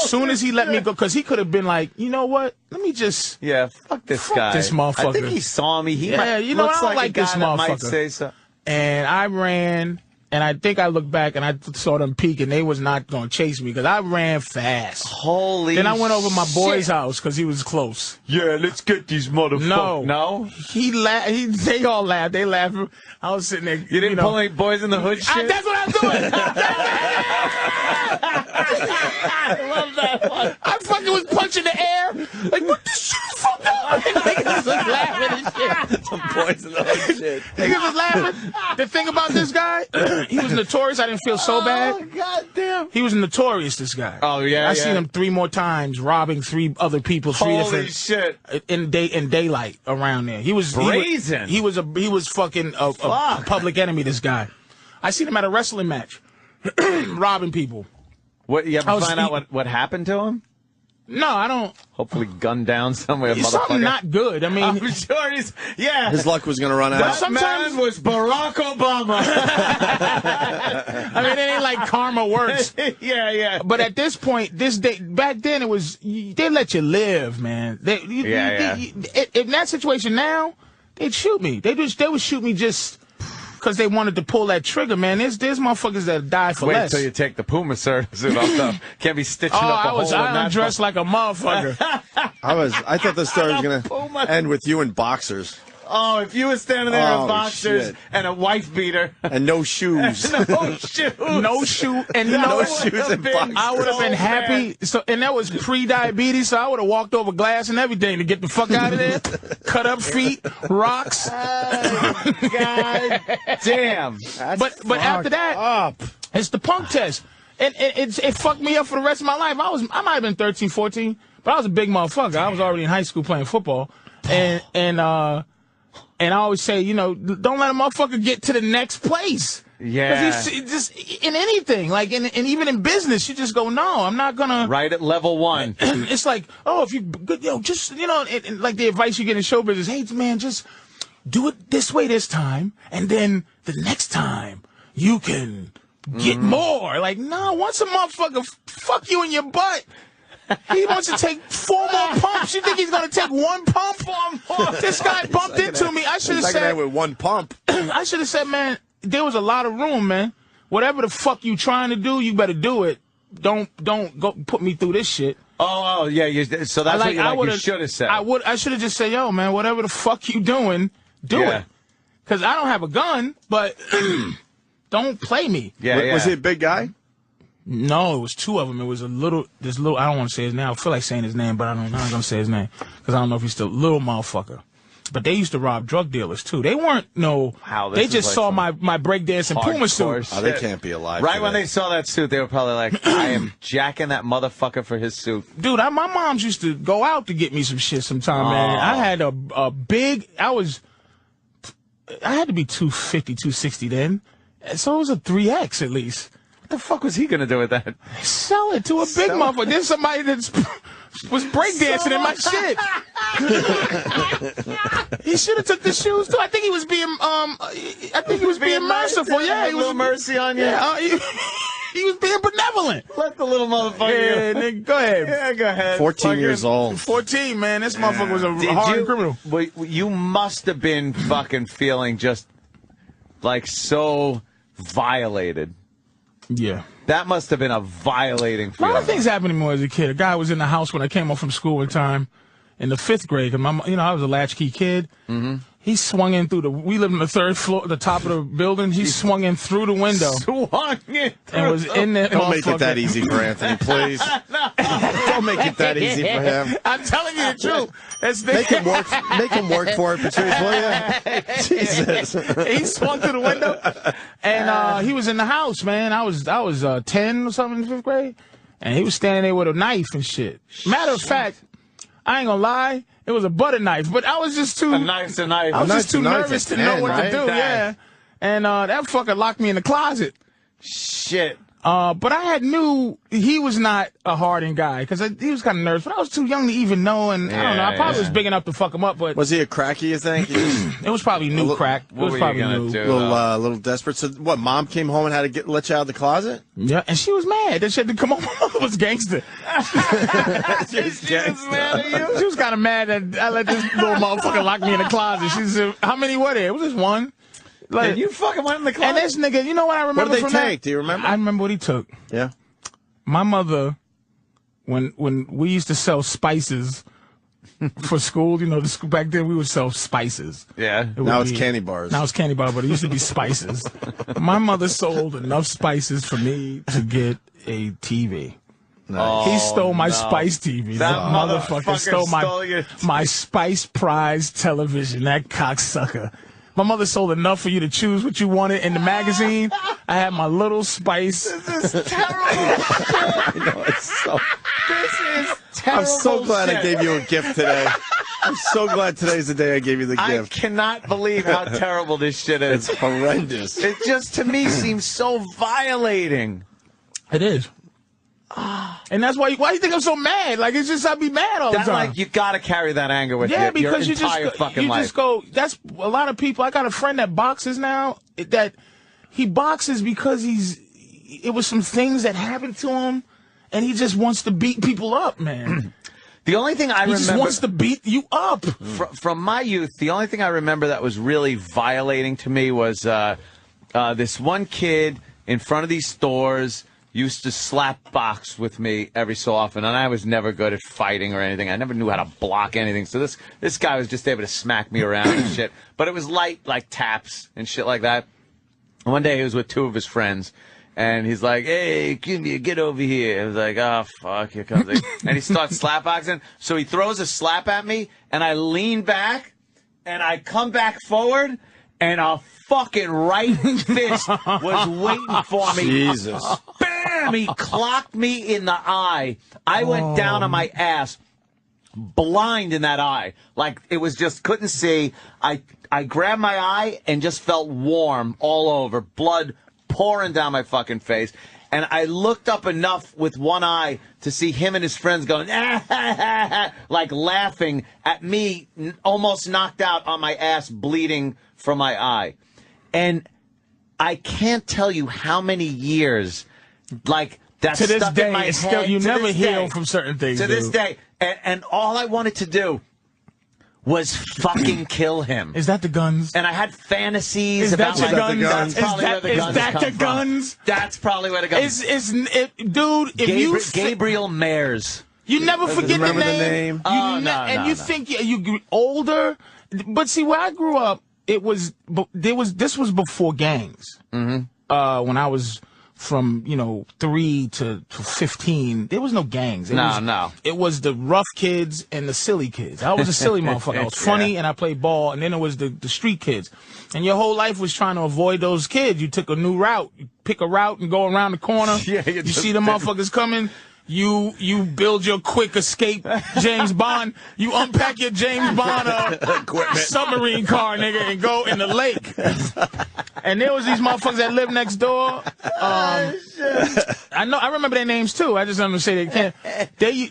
As soon as he let me go, because he could have been like, you know what? Let me just fuck this guy. This motherfucker. I think he saw me. He I don't like this motherfucker. Might say so. And I ran, and I think I looked back and I saw them peek, and they was not going to chase me because I ran fast. Holy Then I went over my boy's shit. house because he was close. Yeah, let's get these motherfuckers. No. He laughed. They all laughed. They laughed. I was sitting there. You didn't pull any boys in the hood shit? That's what I'm doing. I love that one. I fucking was punching the air. Like, what the shit is fucked up? Niggas was laughing and shit. Some boys in the hood shit. Niggas was laughing. The thing about this guy, he was notorious. I didn't feel so bad. Oh, goddamn. He was notorious, this guy. Oh, yeah, I seen him 3 more times, robbing 3 other people, 3 Holy different shit. in daylight around there. He was brazen. He was fucking a public enemy, this guy. I seen him at a wrestling match, robbing people. What, you ever find out what happened to him? No, I don't. Hopefully gunned down somewhere, motherfucker. Something not good. I mean, I'm sure he's, His luck was going to run out. That man was Barack Obama. I mean, it ain't like karma works. Yeah. But at this point, back then it was, they let you live, man. In that situation now, they'd shoot me. They would shoot me just because they wanted to pull that trigger, man. There's motherfuckers that die for less. Wait till you take the Puma suit off, though. Can't be stitching up a hole in that. I undressed like a motherfucker. I thought the story was going to end with you in boxers. Oh, if you were standing there in boxers and a wife beater. And no shoes. No shoes. No shoe. And you know no what? shoes and boxers. I would have been happy. So, and that was pre-diabetes, so I would have walked over glass and everything to get the fuck out of there. Cut up feet, rocks. God damn. But after that, it's the punk test. And it fucked me up for the rest of my life. I might have been 13, 14, but I was a big motherfucker. I was already in high school playing football. And I always say, don't let a motherfucker get to the next place. Yeah. Just in anything, like and even in business, you just go, no, I'm not gonna. Right at level 1. It's like, oh, if you, just like the advice you get in show business. Hey, man, just do it this way this time, and then the next time you can get more. Like, no, once a motherfucker fuck you in your butt. He wants to take 4 more pumps. You think he's going to take 1 pump? This guy bumped into me. I should have said with 1 pump. I should have said, man, there was a lot of room, man. Whatever the fuck you trying to do, you better do it. Don't go put me through this shit. Oh yeah. So that's what you should have said. I should have just said, yo, man, whatever the fuck you doing, do it. Because I don't have a gun, but don't play me. Yeah. Was he a big guy? No, it was 2 of them. It was this little, I don't want to say his name. I feel like saying his name, but I'm not going to say his name. Because I don't know if he's still little motherfucker. But they used to rob drug dealers, too. They weren't, they just saw my breakdancing Puma suit. Oh, they can't be alive. Right when they saw that suit, they were probably like, I am jacking that motherfucker for his suit. Dude, my moms used to go out to get me some shit sometime, man. I had a big, I had to be 250, 260 then. So it was a 3X at least. What the fuck was he going to do with that? Sell it to a big motherfucker. There's somebody that was breakdancing in my shit. He should have took the shoes too. I think he was being merciful. Yeah, he was little mercy on you. Yeah, he was being benevolent. Let the little motherfucker. Yeah, nigga, go ahead. Yeah, go ahead. 14 years old. 14, man. This motherfucker was a hard criminal. You must have been fucking feeling just like so violated. Yeah. That must have been a violating feeling. A lot of things happened to me when I was a kid. A guy was in the house when I came home from school one time, in the 5th grade. Cause I was a latchkey kid. Mm-hmm. He swung in through we lived on the 3rd floor, the top of the building. He swung in through the window. Swung in and was in there. Don't make it that easy for Anthony, please. Don't make it that easy for him. I'm telling you the truth. Make him work for it, Patrice, will you? Jesus. He swung through the window, and he was in the house, man. I was 10 or something in the 5th grade, and he was standing there with a knife and shit. Matter of fact, I ain't gonna lie. It was a butter knife, but I was just too. A knife's a knife. I was just too nervous to know what to do. Right? Yeah, and that fucker locked me in the closet. Shit. But I knew he was not a hardened guy because he was kind of nervous. But I was too young to even know, and I don't know. I probably was big enough to fuck him up. But was he a cracky? You think? It was probably new crack. It was probably new. A little desperate. So what? Mom came home and had to let you out of the closet? Yeah, and she was mad that she had to come home. My mother was gangster. She was mad at you. She was kind of mad that I let this little motherfucker lock me in the closet. She said, "How many were there? It was just one." Like, and you fucking went in the closet. And this nigga, you know what I remember? What did they take? Do you remember? I remember what he took. Yeah. My mother, when we used to sell spices for school, back then we would sell spices. Yeah. Now it's candy bars. Now it's candy bars, but it used to be spices. My mother sold enough spices for me to get a TV. Nice. He stole my Spice TV. That motherfucker stole my Spice Prize television. That cocksucker. My mother sold enough for you to choose what you wanted in the magazine. I had my little Spice. This is terrible. This is terrible. I'm so glad I gave you a gift today. I'm so glad today's the day I gave you the gift. I cannot believe how terrible this shit is. It's horrendous. It just, to me, seems so violating. It is. And that's why you think I'm so mad? Like, it's just, I'd be mad all the time. Like, you gotta carry that anger with you. Because your entire fucking life. Just go, that's a lot of people. I got a friend that boxes now, that he boxes because it was some things that happened to him, and he just wants to beat people up, man. The only thing I remember... He just wants to beat you up. From my youth, the only thing I remember that was really violating to me was this one kid in front of these stores used to slap box with me every so often, and I was never good at fighting or anything. I never knew how to block anything. So this guy was just able to smack me around and shit. But it was light, like taps and shit like that. And one day he was with 2 of his friends, and he's like, "Hey, get over here." I was like, "Oh, fuck, here comes it." And he starts slap boxing. So he throws a slap at me, and I lean back, and I come back forward, and a fucking right fist was waiting for me. Jesus. Bam! He clocked me in the eye. I went down on my ass, blind in that eye. Like, it was just, couldn't see. I grabbed my eye and just felt warm all over. Blood pouring down my fucking face. And I looked up enough with one eye to see him and his friends going, like laughing at me, almost knocked out on my ass, bleeding from my eye. And I can't tell you how many years, like, that to this stuck day, in my head. Still, you never heal from certain things. To this day. And all I wanted to do was fucking kill him. Is that the guns? And I had fantasies is about that like, the guns? That's probably where the guns Is that come the guns? From. That's probably where the guns. Dude, if Gabriel Mayers. You never forget remember the name. the name? You think you get older, but see, where I grew up, this was before gangs. Mm-hmm. When I was from 3 to 15, there was no gangs. No. It was the rough kids and the silly kids. I was a silly motherfucker. I was funny and I played ball, and then it was the street kids. And your whole life was trying to avoid those kids. You took a new route. You pick a route and go around the corner. You see the motherfuckers coming. You build your quick escape James Bond. You unpack your James Bond submarine car, nigga, and go in the lake. And there was these motherfuckers that lived next door. I remember their names too. I just don't say they can't.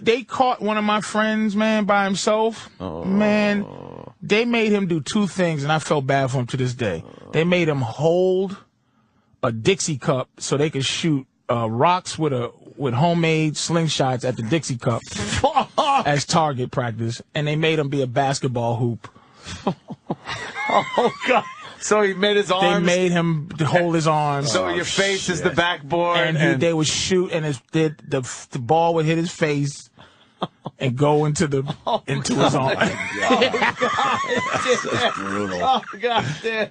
They caught one of my friends, man, by himself. Man, they made him do 2 things, and I felt bad for him to this day. They made him hold a Dixie cup so they could shoot rocks with homemade slingshots at the Dixie cup as target practice, and they made him be a basketball hoop. Oh God! So he made his arms. They made him hold his arms. So your face is the backboard, and they would shoot, and the ball would hit his face, and go into his arm. That's brutal. Oh, God damn.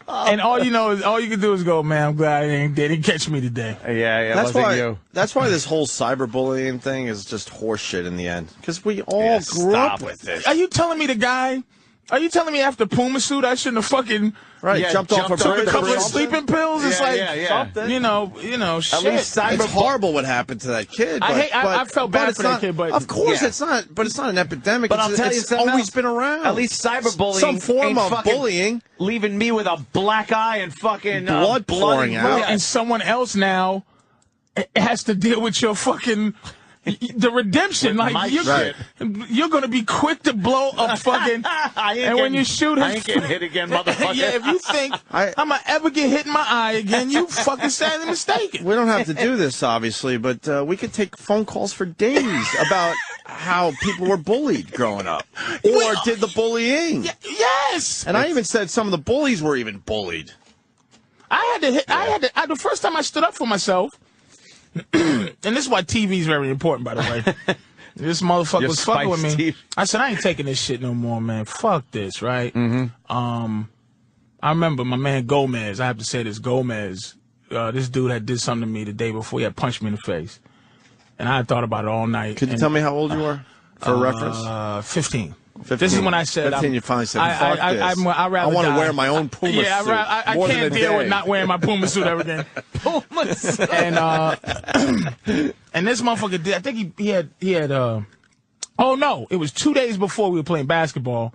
And all you can do is go, man, I'm glad they didn't catch me today. Yeah, That's wasn't why. you. That's why this whole cyberbullying thing is just horseshit in the end. Because we all grew up with this. Are you telling me Are you telling me after Puma suit I shouldn't have fucking jumped off a bridge? a couple of sleeping pills? It's something. you know, shit. least It's horrible what happened to that kid. I felt bad for that kid, but of course it's not. But it's not an epidemic. But I'll tell you it's something always else. been around. At least cyberbullying, some form ain't of fucking bullying, leaving me with a black eye and fucking blood pouring out. and someone else now has to deal with your fucking. The redemption, my like shit. you're gonna be quick to blow up fucking, and when you shoot I ain't getting hit again, motherfucker. yeah, if you think I'm gonna ever get hit in my eye again, you fucking sadly mistaken. We don't have to do this, obviously, but we could take phone calls for days about how people were bullied growing up, or did the bullying. Yes, And I even said some of the bullies were even bullied. the first time I stood up for myself. And this is why TV is very important, by the way. This motherfucker Your was fucking with me. Spice TV. I said, I ain't taking this shit no more, man. Fuck this, right? I remember my man Gomez. I have to say this, Gomez. This dude had did something to me the day before. He had punched me in the face. And I had thought about it all night. Could you tell me how old you were, for reference? 15. 15. This is when I said, 15, you finally said, fuck this. I'd rather I want to die. wear my own Puma suit. I more can't than a deal with day. not wearing my Puma suit ever again. Puma suit. And and this motherfucker did. I think he had. Oh no! It was 2 days before we were playing basketball,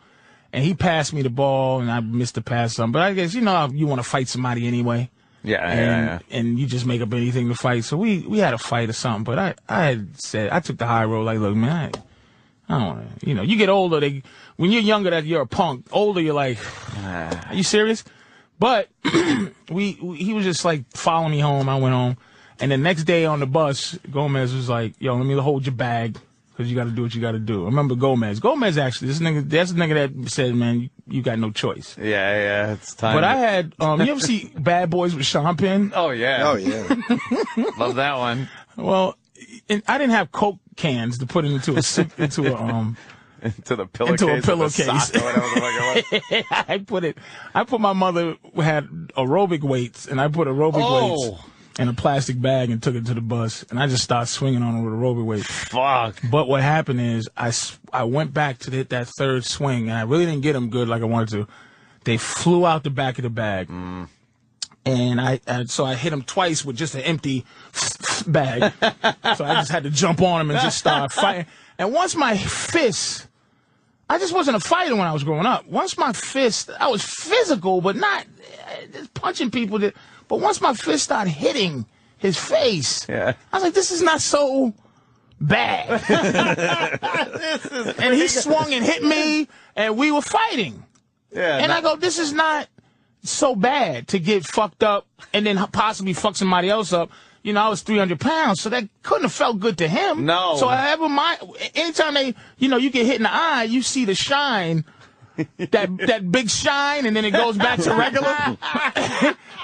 and he passed me the ball, and I missed the pass some. But I guess you want to fight somebody anyway. And you just make up anything to fight. So we had a fight or something. But I had said I took the high road. Like, look, man, I don't want to. You get older. When you're younger, that you're a punk. Older, you're like, are you serious? But he was just like following me home. I went home, and the next day on the bus, Gomez was like, "Yo, let me hold your bag because you got to do what you got to do." I remember Gomez. Gomez actually, that's the nigga that said, "Man, you got no choice." Yeah, it's time. But I had, you ever see Bad Boys with Sean Penn? Oh yeah, love that one. Well, I didn't have Coke cans to put into a into the pillowcase. Into a pillowcase. I put my mother had aerobic weights, and I put aerobic weights in a plastic bag and took it to the bus, and I just started swinging on it with aerobic weights. Fuck. But what happened is I went back to hit that third swing, and I really didn't get them good like I wanted to. They flew out the back of the bag. And so I hit them twice with just an empty bag. So I just had to jump on them and just start fighting. And once my fist, I just wasn't a fighter when I was growing up. Once my fist, I was physical, but not just punching people. But once my fist started hitting his face, I was like, this is not so bad. And he swung and hit me, and we were fighting. I go, this is not so bad to get fucked up and then possibly fuck somebody else up. I was 300 pounds, so that couldn't have felt good to him. No. So anytime you get hit in the eye, you see the shine, that big shine, and then it goes back to regular.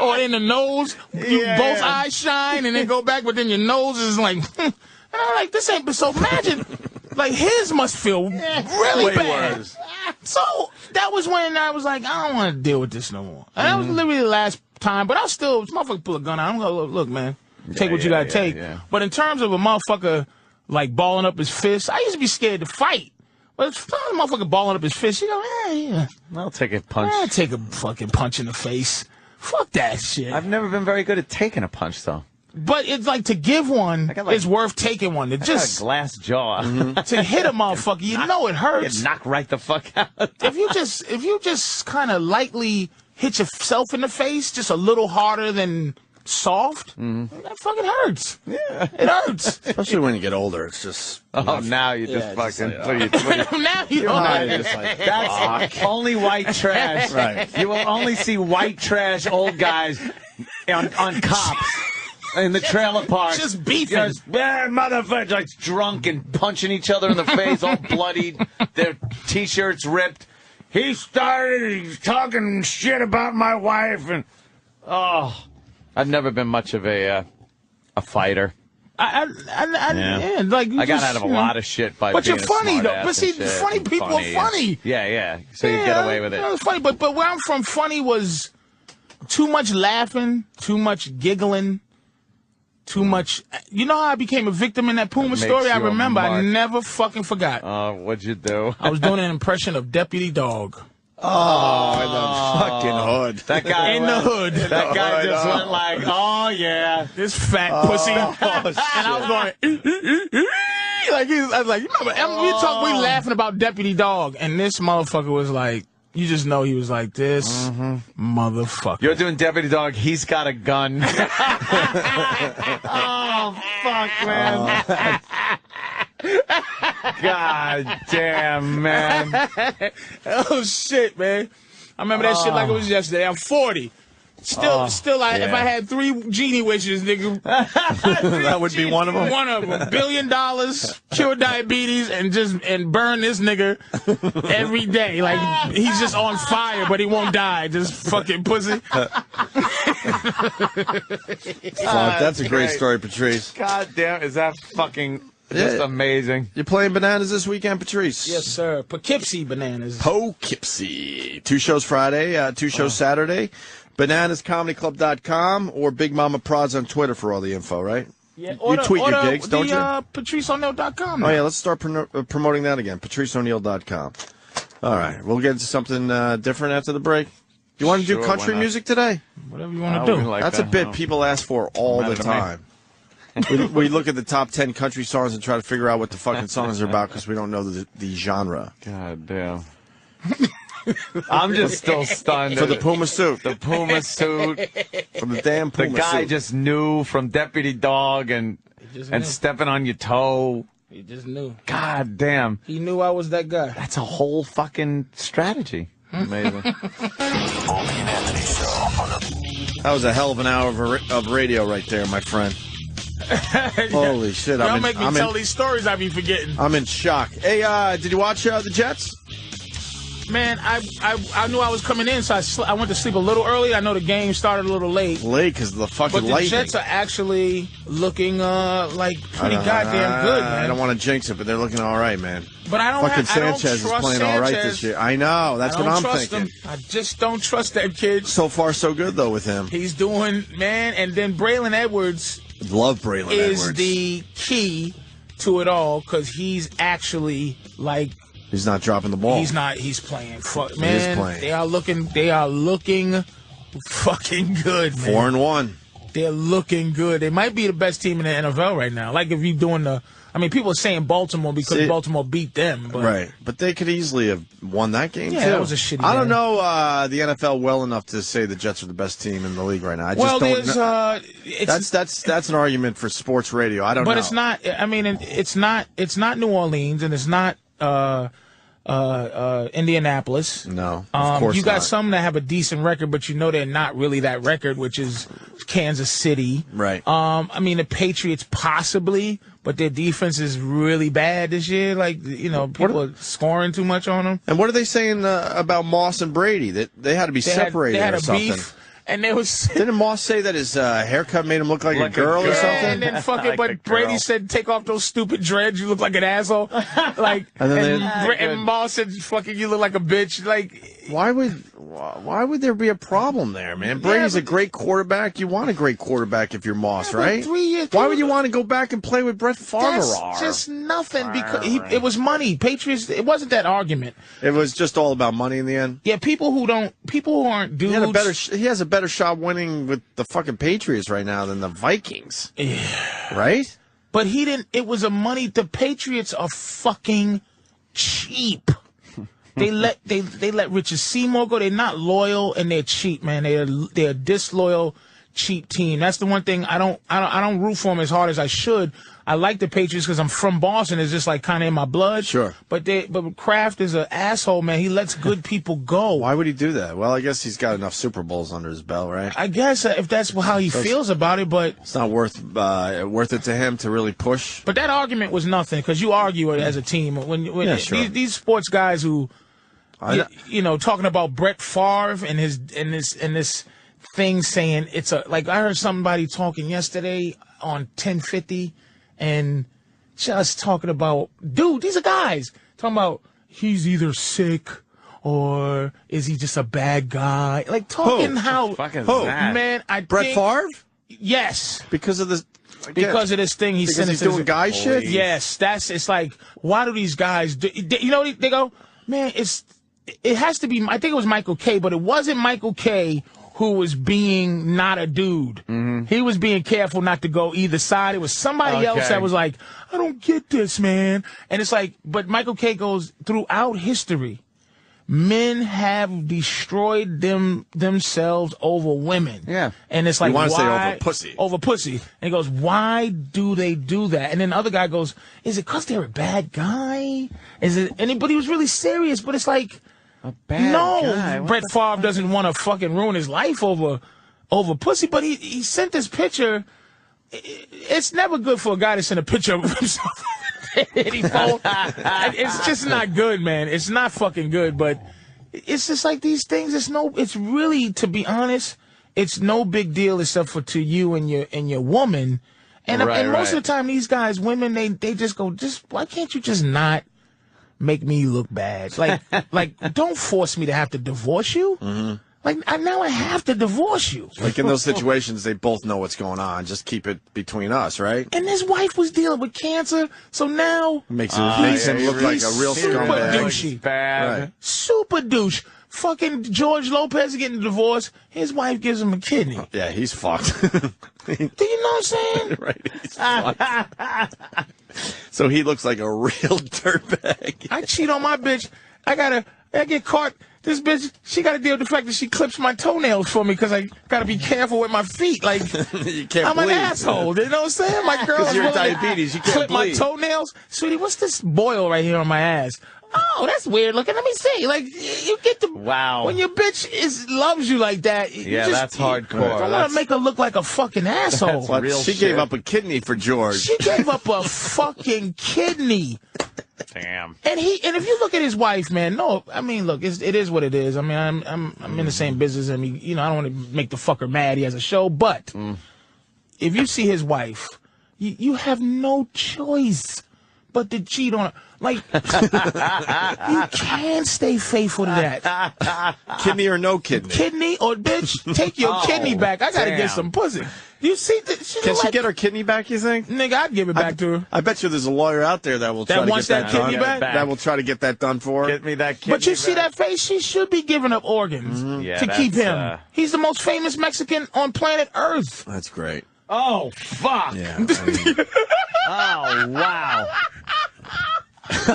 Or in the nose, both eyes shine, and then go back, but then your nose is like, and I'm like, this ain't, so imagine, like, his must feel really bad. Worse. So that was when I was like, I don't want to deal with this no more. And that was literally the last time, but I'll still, this motherfucker pull a gun out. I'm going to go, look, man, take what you got to take. Yeah. But in terms of a motherfucker, like, balling up his fist, I used to be scared to fight. But if a motherfucker balling up his fist, you go, I'll take a punch. I'll take a fucking punch in the face. Fuck that shit. I've never been very good at taking a punch, though. But it's like to give one is worth taking one. To just got a glass jaw. To hit a motherfucker, it hurts. You knock right the fuck out. If you just kind of lightly hit yourself in the face, just a little harder than soft, that fucking hurts. Yeah, it hurts. Especially when you get older, it's just. Now you just fucking. Now you don't. Just like, that's only white trash. Right. You will only see white trash old guys on cops. In the trailer park. Just beefing. Just, motherfucker, like drunk and punching each other in the face, all bloodied, their T-shirts ripped. He's talking shit about my wife, and I've never been much of a fighter. Yeah, like I got out of a lot of shit by. But being you're funny a though. But see, funny people are funny. Yeah. So you get away with it. It's funny, but where I'm from, funny was too much laughing, too much giggling, too much. You know how I became a victim in that Puma story? I remember. I never fucking forgot. What'd you do? I was doing an impression of Deputy Dog. Oh, in the fucking hood. That guy in the hood. That guy just went like, oh yeah, this fat pussy. And I was going, I was like, you remember? We laughing about Deputy Dog, and this motherfucker was like, you just know he was like this motherfucker. You're doing Deputy Dog. He's got a gun. Oh fuck, man. God damn, man. Oh shit, man. I remember that shit like it was yesterday. I'm 40. Still, if I had 3 genie wishes, nigga, that would be one of them. One of them. $1 billion, cure diabetes, and burn this nigga every day. Like he's just on fire, but he won't die. Just fucking pussy. That's a great story, Patrice. God damn, is that fucking just amazing? You're playing Bananas this weekend, Patrice? Yes, sir. Poughkeepsie Bananas. Poughkeepsie. 2 shows Friday, 2 shows Saturday. BananasComedyClub.com or Big Mama Prods on Twitter for all the info, right? Yeah, you tweet your gigs, don't you? PatriceO'Neil.com. Oh, yeah, let's start promoting that again. PatriceO'Neil.com. All right, we'll get into something different after the break. You want to do country music today? Whatever you want to do. Like That's a bit people ask for all the time. We look at the top 10 country songs and try to figure out what the fucking songs are about because we don't know the genre. God damn. I'm just still stunned. For the Puma suit. The Puma suit. From the damn Puma suit. The guy just knew from Deputy Dog and stepping on your toe. He just knew. God damn. He knew I was that guy. That's a whole fucking strategy. Amazing. Opie and Anthony Show. That was a hell of an hour of radio right there, my friend. Holy shit. Y'all make me tell these stories I be forgetting. I'm in shock. Hey, did you watch the Jets? Man, I knew I was coming in, so I went to sleep a little early. I know the game started a little late. Late because of the fucking lightning. But the Jets are actually looking like pretty goddamn good, man. I don't want to jinx it, but they're looking all right, man. But I don't Sanchez is playing all right this year. I know. That's what I'm thinking. I just don't trust that kid. So far, so good, though, with him. He's doing, man, and then Braylon Edwards. Love Braylon Edwards. Is the key to it all because he's actually like. He's not dropping the ball. He's not. He's playing. Man, he is playing. They are looking fucking good, man. 4-1. They're looking good. They might be the best team in the NFL right now. Like if you're doing people are saying Baltimore because Baltimore beat them. But, right. But they could easily have won that game, too. That was a shitty game. I don't know the NFL well enough to say the Jets are the best team in the league right now. I just don't know. That's an argument for sports radio. I don't know. But it's not. I mean, it's not New Orleans, and it's not Indianapolis. No, of course you got not. some that have a decent record, but you know they're not really that record, which is Kansas City. Right. I mean, the Patriots possibly, but their defense is really bad this year. Like, people are scoring too much on them. And what are they saying about Moss and Brady? That they had to be separated or something? Beef. And there was didn't Moss say that his haircut made him look like a girl or something? And then fucking, but Brady said, "Take off those stupid dreads. You look like an asshole." Like, and Moss said, "Fucking, you look like a bitch." Like, why would there be a problem there, man? Brady's a great quarterback. You want a great quarterback if you're Moss, right? 3 years. Why would you want to go back and play with Brett Favre? That's just nothing because it was money. Patriots. It wasn't that argument. It was just all about money in the end. Yeah, people who aren't dudes. He has a better shot winning with the fucking Patriots right now than the Vikings. Yeah. Right? But he didn't. It was a money. The Patriots are fucking cheap. They let Richard Seymour go. They're not loyal and they're cheap, man. They're a disloyal, cheap team. That's the one thing I don't root for them as hard as I should. I like the Patriots because I'm from Boston. It's just like kind of in my blood. Sure. But Kraft is an asshole, man. He lets good people go. Why would he do that? Well, I guess he's got enough Super Bowls under his belt, right? I guess if that's how he feels about it, but it's not worth it to him to really push. But that argument was nothing because you argue it as a team. When these sports guys who, talking about Brett Favre and this thing saying it's like I heard somebody talking yesterday on 1050. and just talking about, dude, these are guys talking about he's either sick or is he just a bad guy? Like talking how fucking man, I Brett think, Favre? Yes. Because of this. Because of this thing he sent he's doing guy shit? Yes, it's like, why do these guys do, you know, they go, man, it has to be, I think it was Michael K, but it wasn't Michael K who was being not a dude. Mm-hmm. He was being careful not to go either side. It was somebody else that was like, I don't get this, man. And it's like, but Michael K goes, throughout history, men have destroyed themselves over women. Yeah. And it's like, you want to say why? over pussy. Over pussy. And he goes, why do they do that? And then the other guy goes, is it because they're a bad guy? Is it anybody was really serious? But it's like, a bad guy. Brett Favre doesn't want to fucking ruin his life over pussy. But he sent this picture. It's never good for a guy to send a picture of himself. It's just not good, man. It's not fucking good, but it's just like these things. It's really, to be honest, it's no big deal except for to you and your woman. And most of the time, these guys, women, they just go, why can't you just not make me look bad? Like don't force me to have to divorce you. Mm-hmm. Like, now I have to divorce you. Like, in those situations, they both know what's going on. Just keep it between us, right? And his wife was dealing with cancer, so now... Makes him look like a real super scumbag. douchey. Bad. Right. Super douche. Fucking George Lopez getting divorced. His wife gives him a kidney. Yeah, he's fucked. Do you know what I'm saying? Right, he's fucked. So he looks like a real dirtbag. I cheat on my bitch. I get caught... This bitch, she got to deal with the fact that she clips my toenails for me because I got to be careful with my feet. Like, you can't I'm bleed. an asshole. You know what I'm saying? My girl Because you're diabetes. You can't clip bleed. my toenails. Sweetie, what's this boil right here on my ass? Oh, that's weird looking. Let me see. Like, you get the... Wow. When your bitch loves you like that... Yeah, that's hardcore. I don't want to make her look like a fucking asshole. But she gave up a kidney for George. She gave up a fucking kidney. Damn. And if you look at his wife, man, no, I mean, look, it is what it is. I mean, I'm in the same business. I mean, you know, I don't want to make the fucker mad. He has a show, but if you see his wife, you have no choice but to cheat on her. Like, you can't stay faithful to that. Kidney or no kidney? Kidney or bitch, take your kidney back. I gotta get some pussy. You see, can she get her kidney back, you think? Nigga, I'd give it back to her. I bet you there's a lawyer out there that will try to wants get that kidney done. back? That will try to get that done for her. Get me that kidney But you see that face? She should be giving up organs Yeah, to keep him. He's He's the most famous Mexican on planet Earth. That's great. Oh, fuck. Yeah. I mean, Oh, wow.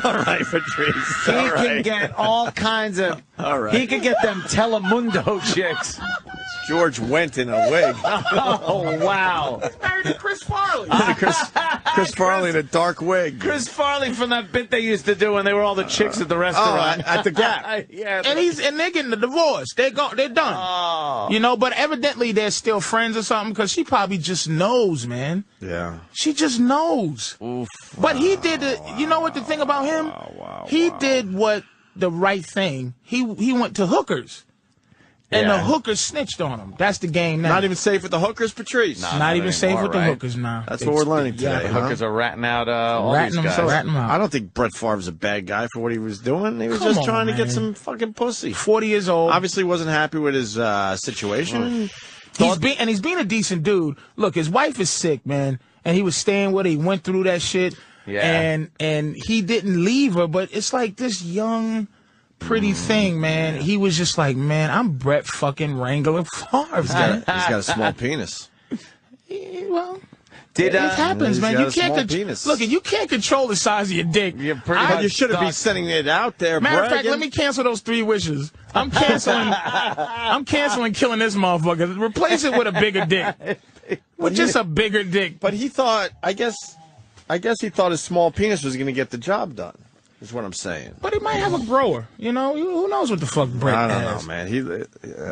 all right, Patrice. He can get all kinds of... All right. He could get them Telemundo chicks. George went in a wig. Oh, wow. Married to Chris Farley. Chris Farley in a dark wig. Chris Farley from that bit they used to do when they were all the chicks at the restaurant. At the Gap. Yeah. And they're getting the divorce. They're done. Oh. You know, but evidently they're still friends or something because she probably just knows, man. Yeah. She just knows. Oof. But he did you know what the thing about him? He did what the right thing. He went to hookers. And the hookers snitched on him. That's the game now. Not even safe with the hookers, Patrice. Not even safe with the hookers now. That's what we're learning today. The hookers are ratting out all ratting these guys. them out. I don't think Brett Favre's a bad guy for what he was doing. He was Come just on, trying to get man. some fucking pussy. 40 years old. Obviously wasn't happy with his situation. He's being a decent dude. Look, his wife is sick, man, and he was staying with her. He went through that shit, and he didn't leave her. But it's like this young, pretty thing, man. He was just like, man, I'm Brett fucking Wrangler Favre. He's got a small penis. Well. Did It happens, he's man. got You a can't small penis. look. You can't control the size of your dick. You're pretty much You shouldn't be stuck. sending it out there, Matter of fact, bragging. let me cancel those 3 wishes. I'm canceling. I'm canceling killing this motherfucker. Replace it with a bigger dick. With just a bigger dick. But he thought, I guess he thought his small penis was going to get the job done. Is what I'm saying. But he might have a grower. You know, who knows what the fuck Brett I don't has. know, man.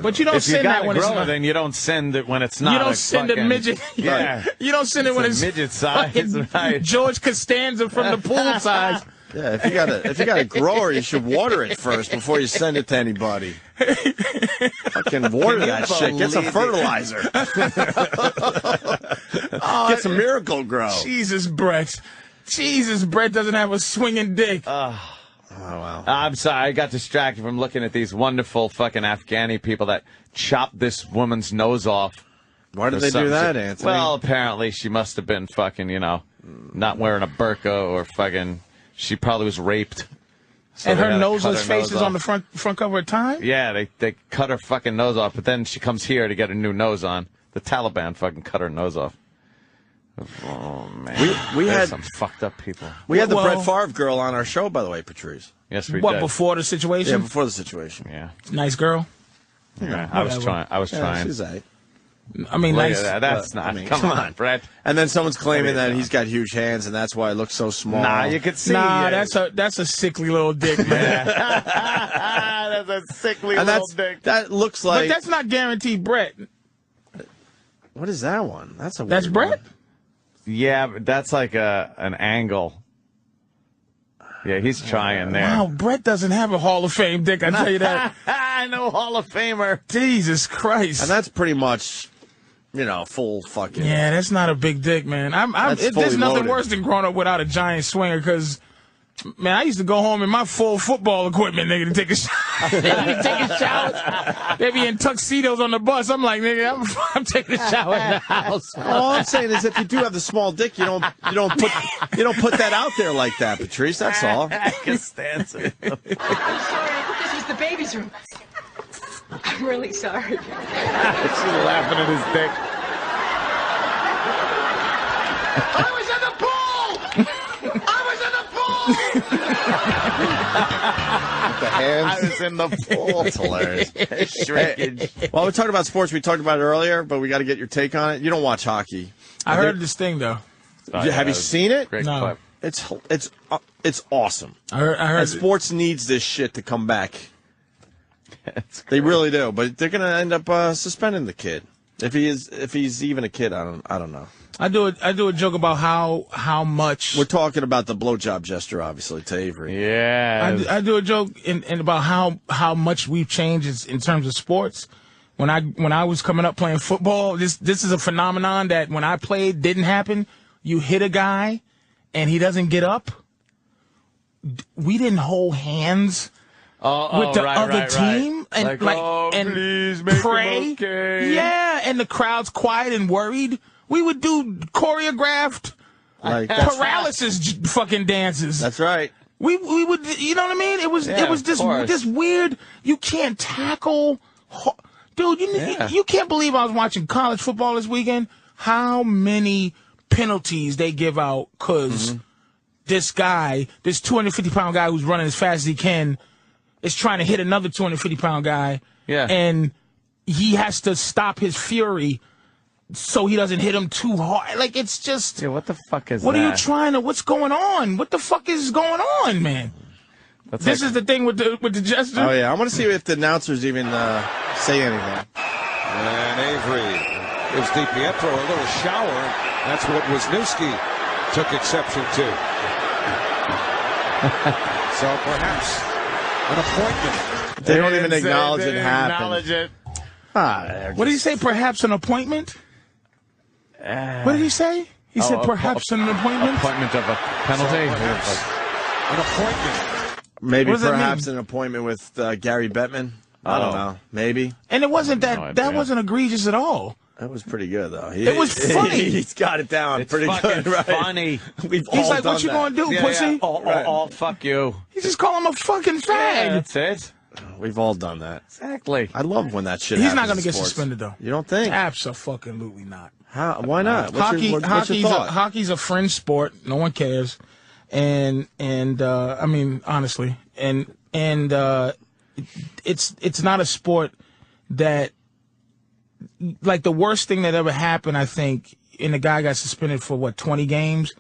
But you don't If you send got that a when it's grower, not. then you don't send it when it's not. You don't send a fucking- midget. Yeah. You don't send it when a it's midget size. fucking Right. George Costanza from the pool size. Yeah, if you got a grower, you should water it first before you send it to anybody. Fucking water that shit. Get some fertilizer. Get some Miracle Grow. Jesus, Brett. Jesus, Brett doesn't have a swinging dick. Oh, wow. I'm sorry, I got distracted from looking at these wonderful fucking Afghani people that chopped this woman's nose off. Why did they do that, Anthony? Well, apparently she must have been fucking, not wearing a burqa or fucking, she probably was raped. So and her noseless face is on the front cover of Time? Yeah, they cut her fucking nose off, but then she comes here to get a new nose on. The Taliban fucking cut her nose off. Oh, man. We had some fucked up people. We had the Brett Favre girl on our show, by the way, Patrice. Yes, we did. What, before the situation? Yeah, before the situation. Yeah. Nice girl? Yeah, I was trying. She's right. I mean, nice. That's not. Come on, Brett. And then someone's claiming that he's got huge hands, and that's why it looks so small. Nah, you could see. Nah, that's a sickly little dick, man. That's a sickly little dick. That looks like. But that's not guaranteed Brett. What is that one? That's Brett? one. Yeah, but that's like an angle. Yeah, he's trying there. Wow, Brett doesn't have a Hall of Fame dick, I tell you that. No Hall of Famer. Jesus Christ. And that's pretty much, full fucking. Yeah, that's not a big dick, man. There's nothing worse than growing up without a giant swinger, because, man, I used to go home in my full football equipment, nigga, to take a shower. They be in tuxedos on the bus. I'm like, nigga, I'm taking a shower in the house. All I'm saying is, if you do have the small dick, you don't put that out there like that, Patrice. That's all. I can stand it. I'm sorry. This was the baby's room. I'm really sorry. She's laughing at his dick. I was in the pool! I was in the pool! The hands. I was in the pool. That's hilarious. Shrinkage. Well, we're talking about sports. We talked about it earlier, but we got to get your take on it. You don't watch hockey. I heard this thing, though. Have you seen it? Great No. clip. It's awesome. I heard And sports needs this shit to come back. They really do, but they're gonna end up suspending the kid if he's even a kid. I don't know. I do a joke about how much We're talking about the blowjob gesture, obviously, to Avery. Yeah. I do a joke in about how much we've changed in terms of sports. When I was coming up playing football, this is a phenomenon that when I played didn't happen. You hit a guy and he doesn't get up. We didn't hold hands with the other team and please make pray. him okay. Yeah, and the crowd's quiet and worried. We would do choreographed paralysis fucking dances. That's right. We would, you know what I mean? It was this weird. You can't tackle, dude. You can't believe I was watching college football this weekend. How many penalties they give out because this 250-pound guy who's running as fast as he can is trying to hit another 250-pound guy. Yeah. And he has to stop his fury so he doesn't hit him too hard. Like, it's just... Yeah, what the fuck is what that? are you trying to... What's going on? What the fuck is going on, man? This is the thing with the gesture? Oh, yeah. I want to see if the announcers even say anything. And Avery gives DiPietro a little shower. That's what Wisniewski took exception to. So perhaps an appointment. They don't even acknowledge it happened. Acknowledge it. What did he say? Perhaps an appointment? What did he say? He said perhaps an appointment? Appointment of a penalty? An appointment. Maybe What does that perhaps mean? an appointment with Gary Bettman. I don't know. Maybe. And it wasn't No that idea. wasn't egregious at all. That was pretty good, though. It was funny. He's got it down It's pretty fucking good, right? funny. We've He's all like, done what you that. gonna do, pussy? Oh, fuck you. He just called him a fucking fag. That's it. We've all done that. Exactly. I love when that shit He's happens not gonna in get sports. suspended, though. You don't think? Absolutely not. How? Why not? What's your Hockey's thought? hockey's a fringe sport. No one cares. And I mean, honestly, and it's not a sport that, like, the worst thing that ever happened, I think, and the guy got suspended for 20 games,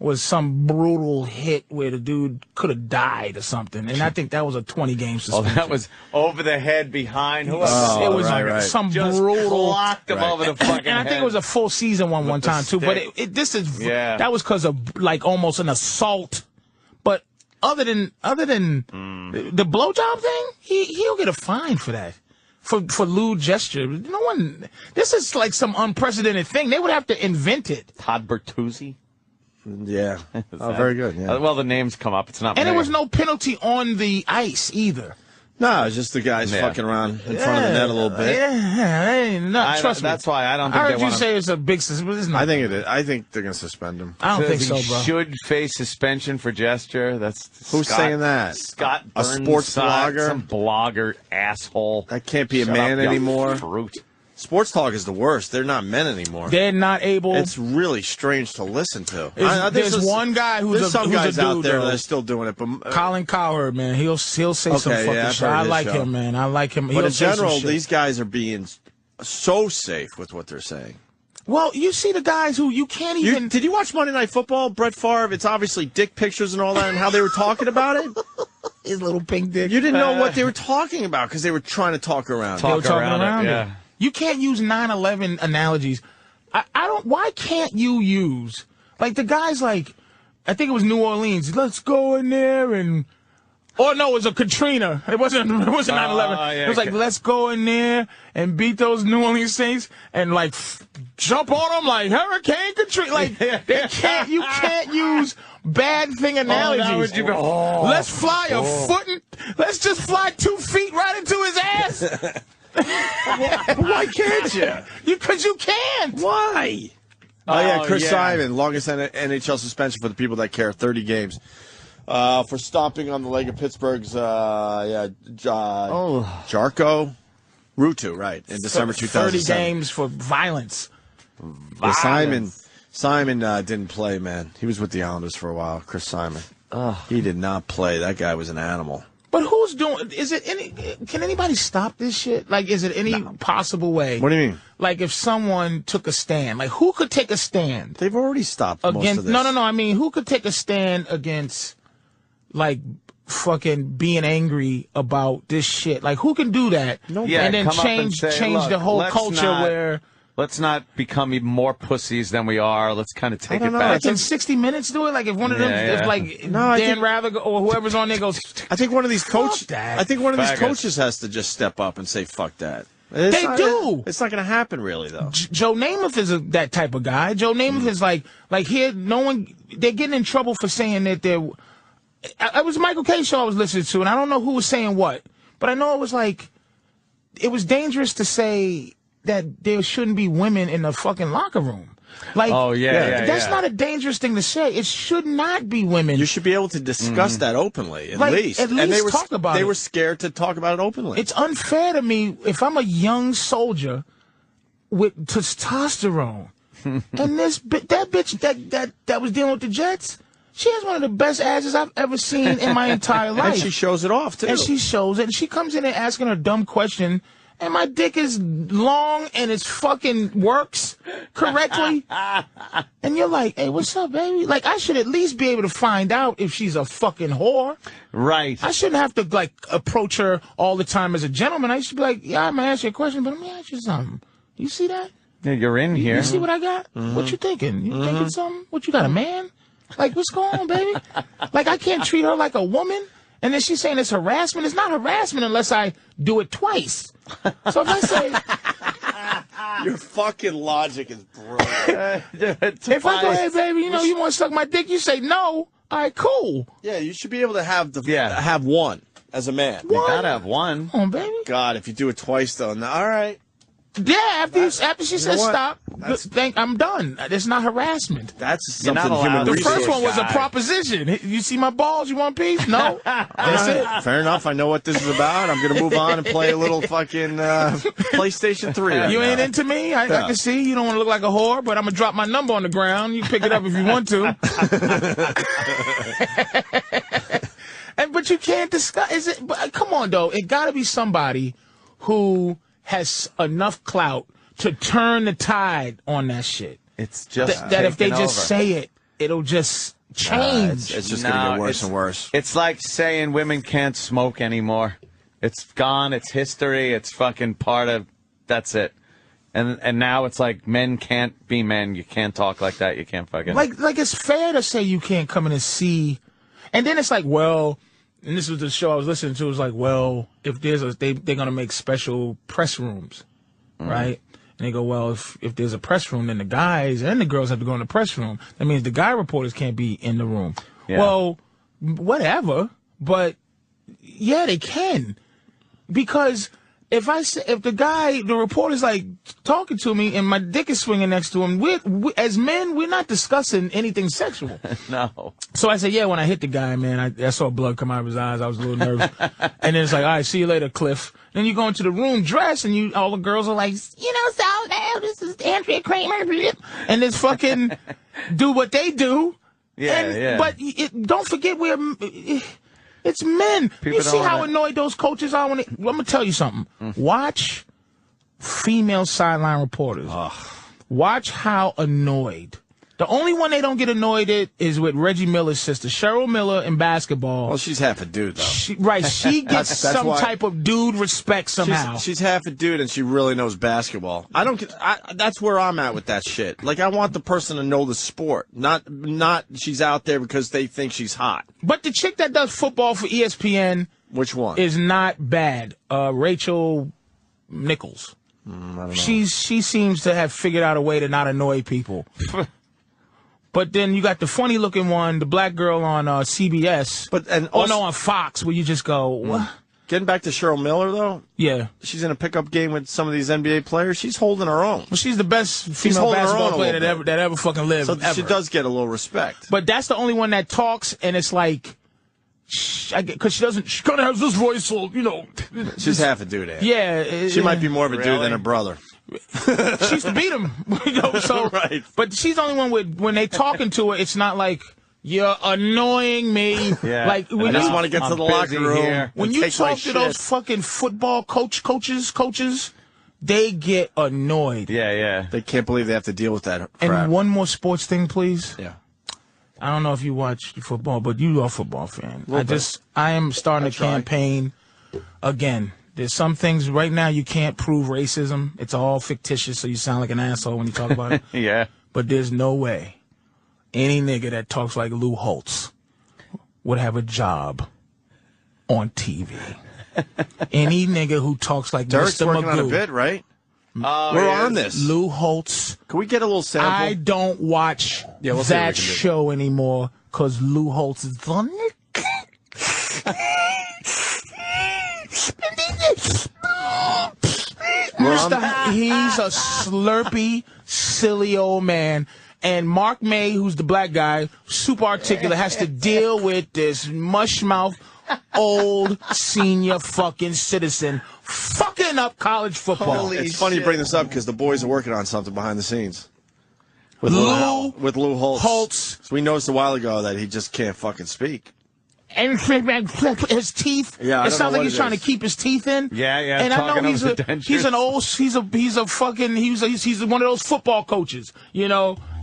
was some brutal hit where the dude could have died or something. And I think that was a 20-game suspension. Oh, that was over the head behind whoever. It was right. some Just brutal. clocked him over the fucking And I think head. it was a full season one time too. But stick. that was because of like almost an assault. But other than the blowjob thing, he'll get a fine for that. For lewd gesture. No one. This is like some unprecedented thing. They would have to invent it. Todd Bertuzzi. Yeah. Oh, very good. Yeah. Well, the names come up. It's not. And there was no penalty on the ice either. No, it's just the guys fucking around in front of the net a little bit. Trust me. That's why I don't think I they heard want you say it's a big. It's not. I think it is. I think they're gonna suspend him. I don't think so, bro. Should face suspension for gesture. That's Who's saying that? Scott a Burns, sports blogger, some blogger asshole. That can't be a Shut man up, you anymore. Fruit. Sports talk is the worst. They're not men anymore. They're not able. It's really strange to listen to. There's one guy who's some guys a dude, out there though. that are still doing it. But Colin Cowherd, man, he'll say some fucking shit. I like him, man. I like him. But in general, these guys are being so safe with what they're saying. Well, you see the guys who you can't even. Did you watch Monday Night Football? Brett Favre. It's obviously dick pictures and all that, and how they were talking about it. His little pink dick. You didn't know what they were talking about because they were trying to talk around. They were talking around it. Yeah. You can't use 9/11 analogies. I don't. Why can't you use like the guys like? I think it was New Orleans. Let's go in there and. Oh no, it was a Katrina. It wasn't 9/11. Yeah, it was like let's go in there and beat those New Orleans Saints and like jump on them like Hurricane Katrina. Like they can't. You can't use bad thing analogies. Let's fly a foot. Let's just fly 2 feet right into his ass. Why can't you? Because you can't. Why? Oh, yeah, Chris Simon, longest NHL suspension for the people that care, 30 games. For stomping on the leg of Pittsburgh's, Jarko Ruutu, right, in December 2007. 30 games for violence. Yeah, Simon didn't play, man. He was with the Islanders for a while, Chris Simon. He did not play. That guy was an animal. But who's doing? Can anybody stop this shit? Like, is it any possible way? What do you mean? Like, if someone took a stand, like, who could take a stand? They've already stopped most of this. No. I mean, who could take a stand against, like, fucking being angry about this shit? Like, who can do that? Yeah, and then change look, the whole culture where. Let's not become even more pussies than we are. Let's kind of take it back. Like in 60 Minutes do it? Like if one of them, if like Dan Rather or whoever's on there goes, I think one of these coaches, that. coaches has to just step up and say, fuck that. They do. It's not going to happen really, though. Joe Namath is that type of guy. Joe Namath is like here, they're getting in trouble for saying that they're, it was a Michael K show I was listening to, and I don't know who was saying what, but I know it was like, it was dangerous to say that there shouldn't be women in the fucking locker room. Like, that's not a dangerous thing to say. It should not be women. You should be able to discuss that openly, at least. At least and they were, talk about it. They were scared to talk about it openly. It's unfair to me if I'm a young soldier with testosterone, and that bitch that was dealing with the Jets, she has one of the best asses I've ever seen in my entire life. And she shows it off, too. And she shows it. And she comes in and asking her dumb question, and my dick is long and it's fucking works correctly. And you're like, hey, what's up, baby? Like, I should at least be able to find out if she's a fucking whore. Right. I shouldn't have to, like, approach her all the time as a gentleman. I should be like, yeah, I'm going to ask you a question, but let me ask you something. You see that? Yeah, you're in here. You see what I got? What you thinking? You thinking something? What, you got a man? Like, what's going on, baby? Like, I can't treat her like a woman? And then she's saying it's harassment. It's not harassment unless I do it twice. So if I say... Your fucking logic is brilliant. If I go, hey, baby, you want to suck my dick? You say no. All right, cool. Yeah, you should be able to have one as a man. You gotta have one. Come on, baby. God, if you do it twice, though, all right. Yeah, after she says stop, I'm done. It's not harassment. That's something human The resource first one was guy. a proposition. You see my balls? You want a piece? No. That's it. Fair enough. I know what this is about. I'm going to move on and play a little fucking PlayStation 3. You ain't into me? I can see. You don't want to look like a whore, but I'm going to drop my number on the ground. You pick it up if you want to. But you can't discuss it. But come on, though. It got to be somebody who has enough clout to turn the tide on that shit. It's just that if they just say it, it'll just change. It's just going to get worse and worse. It's like saying women can't smoke anymore. It's gone. It's history. It's fucking part of. That's it. And now it's like men can't be men. You can't talk like that. You can't fucking. Like it's fair to say you can't come in and see. And then it's like, well, and this was the show I was listening to. It was like, well, if there's they're gonna make special press rooms, right? And they go, well, if there's a press room, then the guys and the girls have to go in the press room. That means the guy reporters can't be in the room. Yeah. Well, whatever, but yeah, they can, because if the reporter's like talking to me and my dick is swinging next to him, we as men, we're not discussing anything sexual. No. So I said, yeah, when I hit the guy, man, I saw blood come out of his eyes. I was a little nervous. And then it's like, all right, see you later, Cliff. Then you go into the room dressed and all the girls are like, so now this is Andrea Kramer. And this fucking do what they do. Yeah, But don't forget it's men. You see how annoyed those coaches are when I'm going to tell you something. Watch female sideline reporters. Watch how annoyed. The only one they don't get annoyed at is with Reggie Miller's sister, Cheryl Miller, in basketball. Well, she's half a dude, though. She gets some type of dude respect somehow. She's half a dude, and she really knows basketball. That's where I'm at with that shit. Like, I want the person to know the sport, not she's out there because they think she's hot. But the chick that does football for ESPN, which one, is not bad. Rachel Nichols. I don't know. She seems to have figured out a way to not annoy people. But then you got the funny-looking one, the black girl on CBS. On Fox, where you just go, what? Getting back to Cheryl Miller, though. Yeah. She's in a pickup game with some of these NBA players. She's holding her own. Well, she's the best female basketball player that ever fucking lived. So she does get a little respect. But that's the only one that talks, and it's like, because she kind of has this voice, so, She's half a dude, Ann. Yeah. She might be more of a dude than her brother. She used to beat him. Right. But she's the only one when they talking to her, it's not like, you're annoying me. Yeah. Like, I just want to get to the locker room. When you talk to those fucking football coaches, they get annoyed. Yeah. They can't believe they have to deal with that crap. And one more sports thing, please. Yeah. I don't know if you watch football, but you are a football fan. I am starting a campaign again. There's some things right now you can't prove racism. It's all fictitious, so you sound like an asshole when you talk about it. Yeah. But there's no way any nigga that talks like Lou Holtz would have a job on TV. Any nigga who talks like Derek's Mr. working Magoo. on a bit, right? Oh, We're on this. Lou Holtz. Can we get a little sample? I don't watch that show anymore because Lou Holtz is on it. He's a slurpy, silly old man. And Mark May, who's the black guy, super articulate, has to deal with this mush-mouth, old, senior fucking citizen fucking up college football. It's funny you bring this up because the boys are working on something behind the scenes. With Lou Holtz. So we noticed a while ago that he just can't fucking speak. And his teeth. Yeah, it sounds like he's trying to keep his teeth in. Yeah. And I know he's one of those football coaches.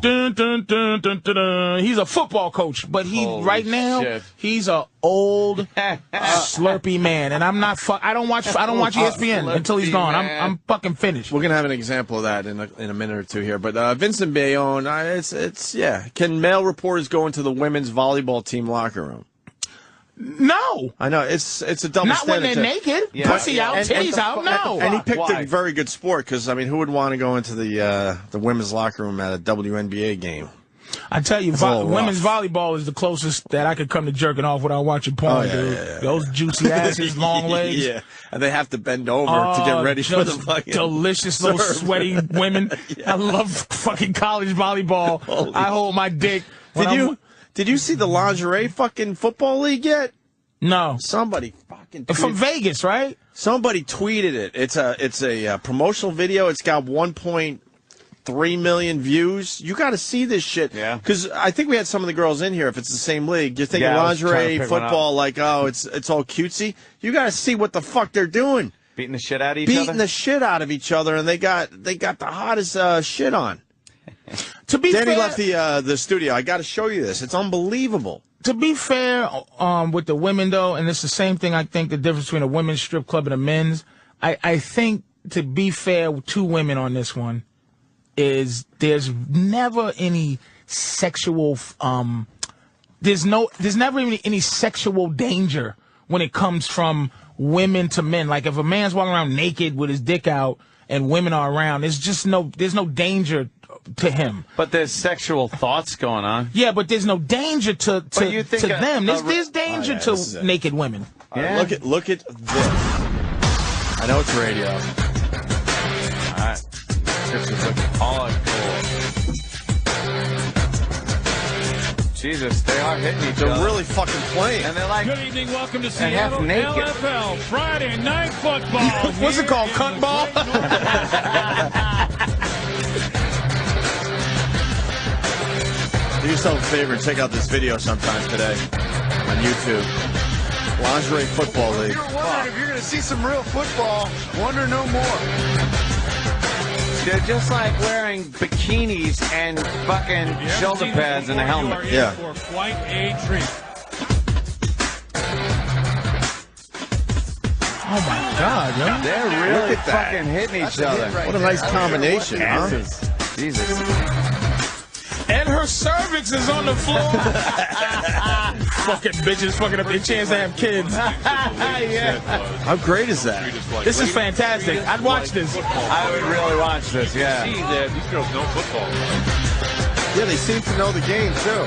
Dun, dun, dun, dun, dun, dun. He's a football coach, but he's a old slurpy man. And I'm not. I don't watch ESPN until he's gone. I'm fucking finished. We're gonna have an example of that in a minute or two here. But Vincent Bayonne, Can male reporters go into the women's volleyball team locker room? No. I know, it's a double not standard. Not when they're naked. Yeah. Pussy out, titties out, no. And he picked a very good sport, because, who would want to go into the women's locker room at a WNBA game? I tell you, women's volleyball is the closest that I could come to jerking off without watching porn, dude. Yeah. Those juicy asses, long legs. Yeah, and they have to bend over to get ready for the fucking delicious little sweaty women. Yeah. I love fucking college volleyball. I hold my dick. Did you see the lingerie fucking football league yet? No. Somebody fucking from Vegas, right? Somebody tweeted it. It's a promotional video. It's got 1.3 million views. You got to see this shit. Yeah. Because I think we had some of the girls in here. If it's the same league, you're thinking lingerie football, like it's all cutesy. You got to see what the fuck they're doing. Beating the shit out of each other. Beating the shit out of each other, and they got the hottest shit on. To be Danny fair, left the studio. I got to show you this. It's unbelievable. To be fair, with the women though, and it's the same thing. I think the difference between a women's strip club and a men's. I think, to be fair to women on this one, is there's never any sexual there's never even any sexual danger when it comes from women to men. Like if a man's walking around naked with his dick out and women are around, there's no danger to him. But there's sexual thoughts going on. Yeah, but there's no danger to them. There's danger to naked women. Yeah. Look at this. I know it's radio. All right. This is hardcore. Jesus, they are hitting each other. They're really fucking playing. And they're like, good evening, welcome to Seattle LFL Friday Night Football. What's it called, cunt ball? Do yourself a favor and check out this video sometime today on YouTube. Lingerie Football League. If you're wondering if you're going to see some real football, wonder no more. they're just like wearing bikinis and fucking shoulder pads and a helmet. Yeah. For quite a treat. Oh my God, yo. They're really fucking hitting each other. Right, what a nice combination, huh? Jesus. And her cervix is on the floor. Fucking bitches fucking up their chance to have kids. Yeah. How great is that? This is fantastic. I'd watch this. I would really watch this, yeah. See that these girls know football. Yeah, they seem to know the game, too.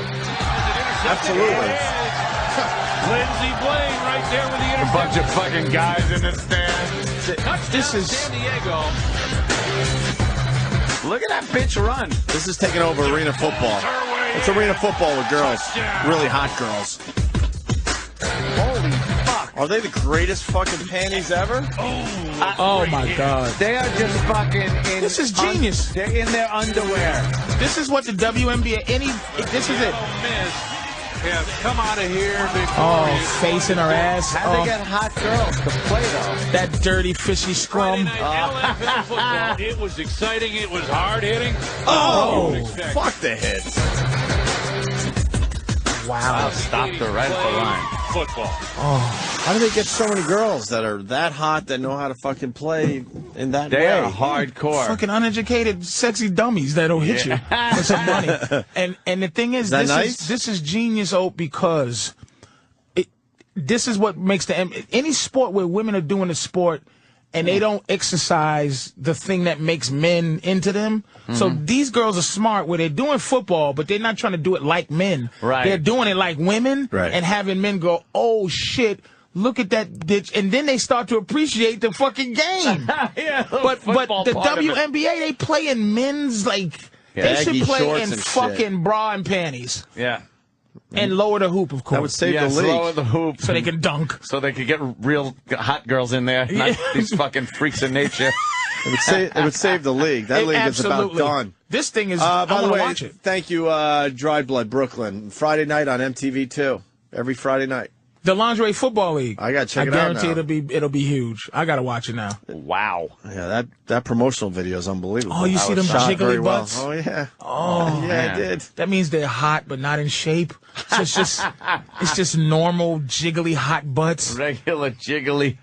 Absolutely. Lindsey Blaine right there with the interception. A bunch of fucking guys in the stands. This is San Diego. Look at that bitch run. This is taking over arena football. It's arena football with girls. Really hot girls. Holy fuck. Are they the greatest fucking panties ever? oh my God. They are just fucking in. This is genius. They're in their underwear. This is what the WNBA, this is it. Yeah, come out of here, Victoria. Oh, face in her ass. How'd they get hot girls to play, though? That dirty, fishy scrum. LFL football. It was exciting. It was hard hitting. Oh, fuck the hits. Wow. Stopped her right at the line. Football. Oh, how do they get so many girls that are that hot that know how to fucking play in that way? They are hardcore. Fucking uneducated, sexy dummies that'll hit you for some money. And the thing is, this is genius, Ope, because this is what makes any sport where women are doing a sport and they don't exercise the thing that makes men into them. Mm-hmm. So these girls are smart where they're doing football, but they're not trying to do it like men. Right. They're doing it like women and having men go, oh, shit, look at that bitch. And then they start to appreciate the fucking game. But the WNBA, they play in men's, like, they should play in fucking bra and panties. Yeah. And lower the hoop, of course. That would save the league. Lower the hoop. So they can dunk. So they could get real hot girls in there, not these fucking freaks of nature. It would save the league. That league is about done. This thing is, by the way, watch it. Thank you, Dry Blood Brooklyn. Friday night on MTV, too. Every Friday night. The Lingerie Football League. I got to check it out now. I guarantee it'll be huge. I got to watch it now. Wow. Yeah, that promotional video is unbelievable. Oh, you see them jiggly butts? Well. Oh, yeah. Oh, yeah, I did. That means they're hot, but not in shape. So it's just normal, jiggly, hot butts. Regular, jiggly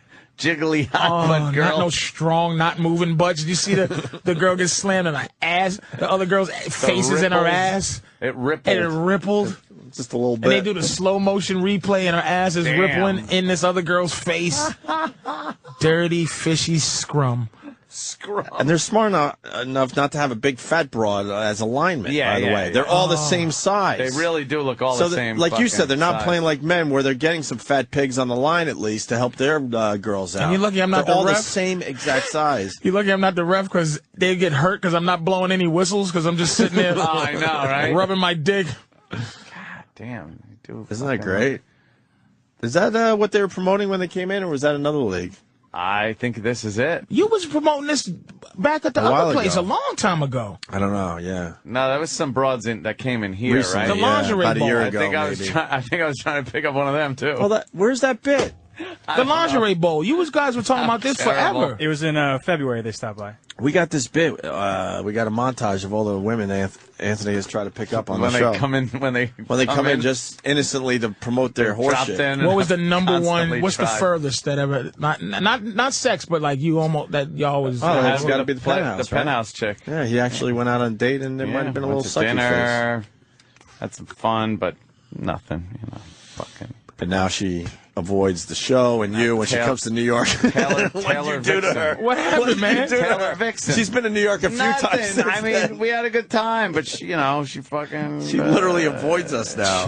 hot butt girls. Not no strong, not moving butts. You see the girl gets slammed in her ass. The other girl's face is in her ass. It rippled. And it rippled. Just a little bit. And they do the slow motion replay, and her ass is rippling in this other girl's face. Dirty, fishy scrum. And they're smart enough not to have a big fat broad as a lineman, by the way. They're all the same size. They really do look all the same. Like you said, they're not playing like men, where they're getting some fat pigs on the line at least to help their girls out. And you're lucky I'm not they're the all ref. the same exact size. You're lucky I'm not the ref because they get hurt because I'm not blowing any whistles because I'm just sitting there I know, right? rubbing my dick. God damn. Isn't that great? Is that what they were promoting when they came in, or was that another league? I think this is it. You was promoting this back at the other place a long time ago. I don't know. Yeah. No, that was some broads that came in here, Recently, right? The lingerie about a year bowl. ago, I think I was trying to pick up one of them too. Well, where's that bit? The lingerie bowl. You guys were talking about this forever. It was in February they stopped by. We got this bit. We got a montage of all the women Anthony has tried to pick up on when the show. When they come in just innocently to promote their horseshit. What was the number one? What's the furthest that ever? Not sex, but like you almost that y'all was. Oh, it's got to be the penthouse. The penthouse chick. Yeah, he actually went out on a date, and there might have been a little sucky dinner. face. Had some fun, but Nothing, you know, fucking. But now she avoids the show and you when she comes to New York. Taylor What did you do to her? What happened, man? Taylor Vixen. She's been in New York a few times. since I mean, then. we had a good time, but she, you know, she fucking. She literally avoids us now.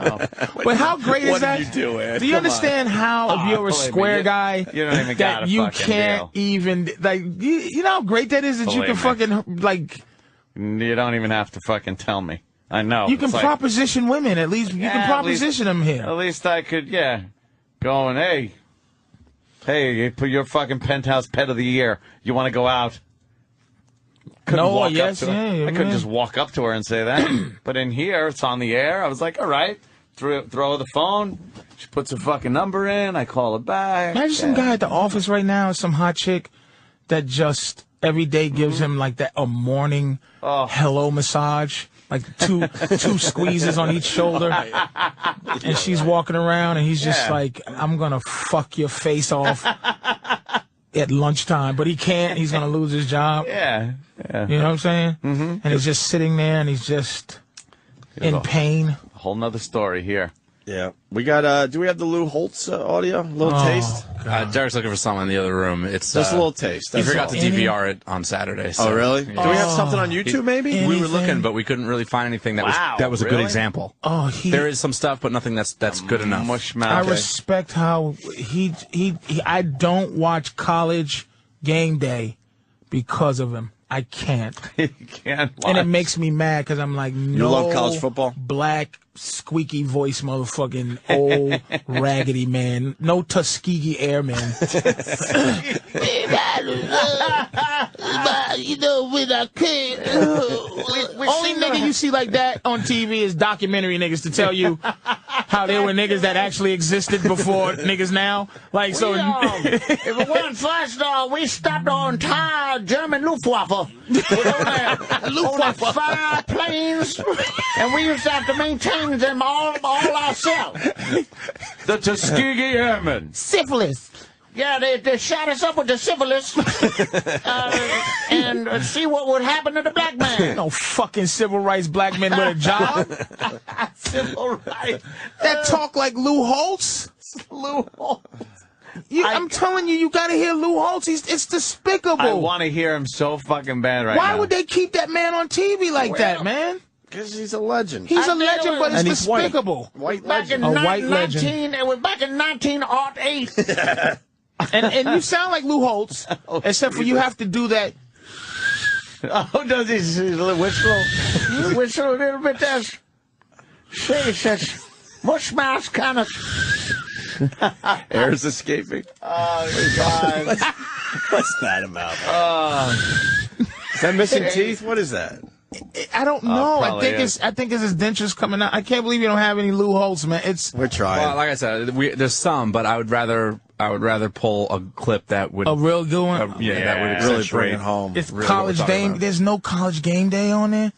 No. But how great is that? What did you do, Ed? Do you understand how, if you're a square guy, you don't even got that a you fucking can't deal. even, like, you know how great that is that you can Believe me. fucking, like, You don't even have to fucking tell me. I know. you can It's like, proposition women, at least. You Yeah, can at proposition them here. At least I could, go and, hey, you put your fucking penthouse pet of the year. You want to go out? Couldn't No, walk yes, up to her. yeah, I couldn't man. just walk up to her and say that. But in here, it's on the air. I was like, all right. Throw her the phone. She puts her fucking number in. I call her back. Imagine some guy at the office right now, some hot chick that just every day gives him like a morning hello massage, like two squeezes on each shoulder, and she's walking around and he's just like, I'm gonna fuck your face off at lunchtime, but he can't. He's gonna lose his job. Yeah. You know what I'm saying? Mm-hmm. And he's just sitting there and he's just in pain. A whole nother story here. Yeah. We got, do we have the Lou Holtz audio? A little taste? Derek's looking for something in the other room. It's Just a little taste. He That's forgot all. to DVR it on Saturday. So, Oh, really? yeah. Do we have something on YouTube, maybe? We were looking, but we couldn't really find anything that was a good really? example. Oh, There is some stuff, but nothing that's good enough. I respect how he I don't watch College Game Day because of him. I can't. You can't watch. And it makes me mad because I'm like, no. You love college football? Black, squeaky voice motherfucking old raggedy man. No Tuskegee Airmen. You know, when I came. Only nigga you see like that on TV is documentary niggas to tell you how there were niggas that actually existed before niggas now. Like, so. If it weren't for us, we stopped the entire German Luftwaffe. With only 5 planes, and we used to have to maintain them all ourselves. The Tuskegee Airmen. Syphilis. Yeah, they shot us up with the syphilis and see what would happen to the black man. No fucking civil rights black men with a job. Civil rights. That talk like Lou Holtz. Lou Holtz. I'm telling you, you gotta hear Lou Holtz. It's despicable. I want to hear him so fucking bad right Why now. would they keep that man on TV like that, man? Because he's a legend. He's a legend, but it's And he's white. despicable. White Back in legend. A white legend. It was back in 1908. And you sound like Lou Holtz, except for you have to do that. Oh, does he whistle? You whistle a little bit there. Say, says, mush mouth kind of. Air's escaping. Oh, God. What's that about? Is that missing teeth? What is that? I don't know. I probably think it's his dentures coming out. I can't believe you don't have any Lou Holtz, man. We're trying. Well, like I said, there's some, but I would rather pull a clip that would a real good one. that would really accentuate bring it home. It's really college what we're talking game. about. There's no College Game Day on there.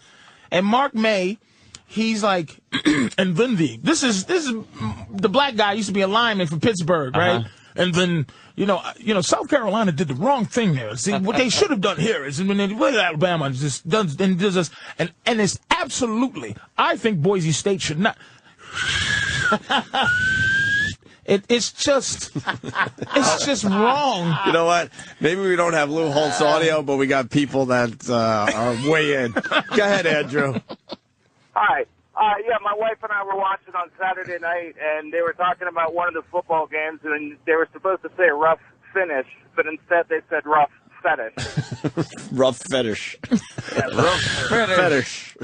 And Mark May, he's like, and then this is the black guy used to be a lineman for Pittsburgh, right? And then you know, South Carolina did the wrong thing there. See, what they should have done here is when Alabama just does this, and it's absolutely. I think Boise State should not. It's just wrong. You know what? Maybe we don't have Lou Holtz audio, but we got people that are way in. Go ahead, Andrew. Hi. Yeah, my wife and I were watching on Saturday night, and they were talking about one of the football games, and they were supposed to say rough finish, but instead they said rough fetish. Rough fetish. Yeah, rough Fetish.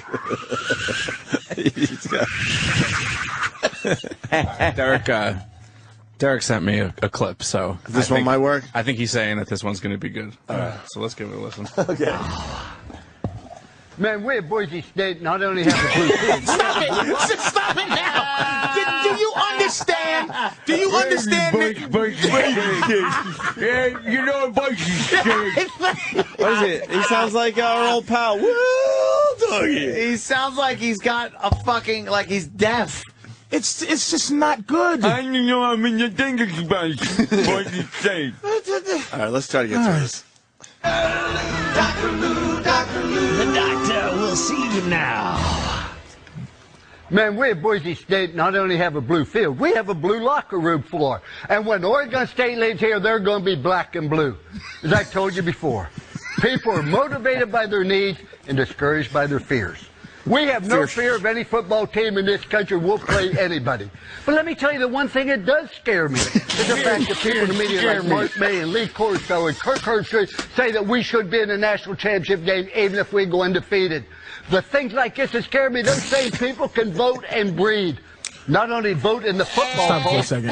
Derek sent me a clip, so This one might work? I think he's saying that this one's going to be good. So let's give it a listen. Okay. Man, we're Boise State not only have a blue field. Stop it! Stop it now! Do you understand? Do you understand? Yeah, you know Boise State. What is it? He sounds like our old pal. Woo, Dougie. He sounds like he's got a fucking, like he's deaf. It's just not good. I know I'm in your dingus bunch, Boise State. All right, let's try to get through this. The doctor will see you now. Man, we at Boise State not only have a blue field, we have a blue locker room floor. And when Oregon State leaves here, they're going to be black and blue. As I told you before, people are motivated by their needs and discouraged by their fears. We have no fear of any football team in this country. We'll play anybody. But let me tell you the one thing that does scare me is the fact that people in the media like Mark May and Lee Corso and Kirk Herbstreit say that we should be in a national championship game even if we go undefeated. The things like this that scare me, those same people can vote and breed. Not only vote in the football Stop for a second.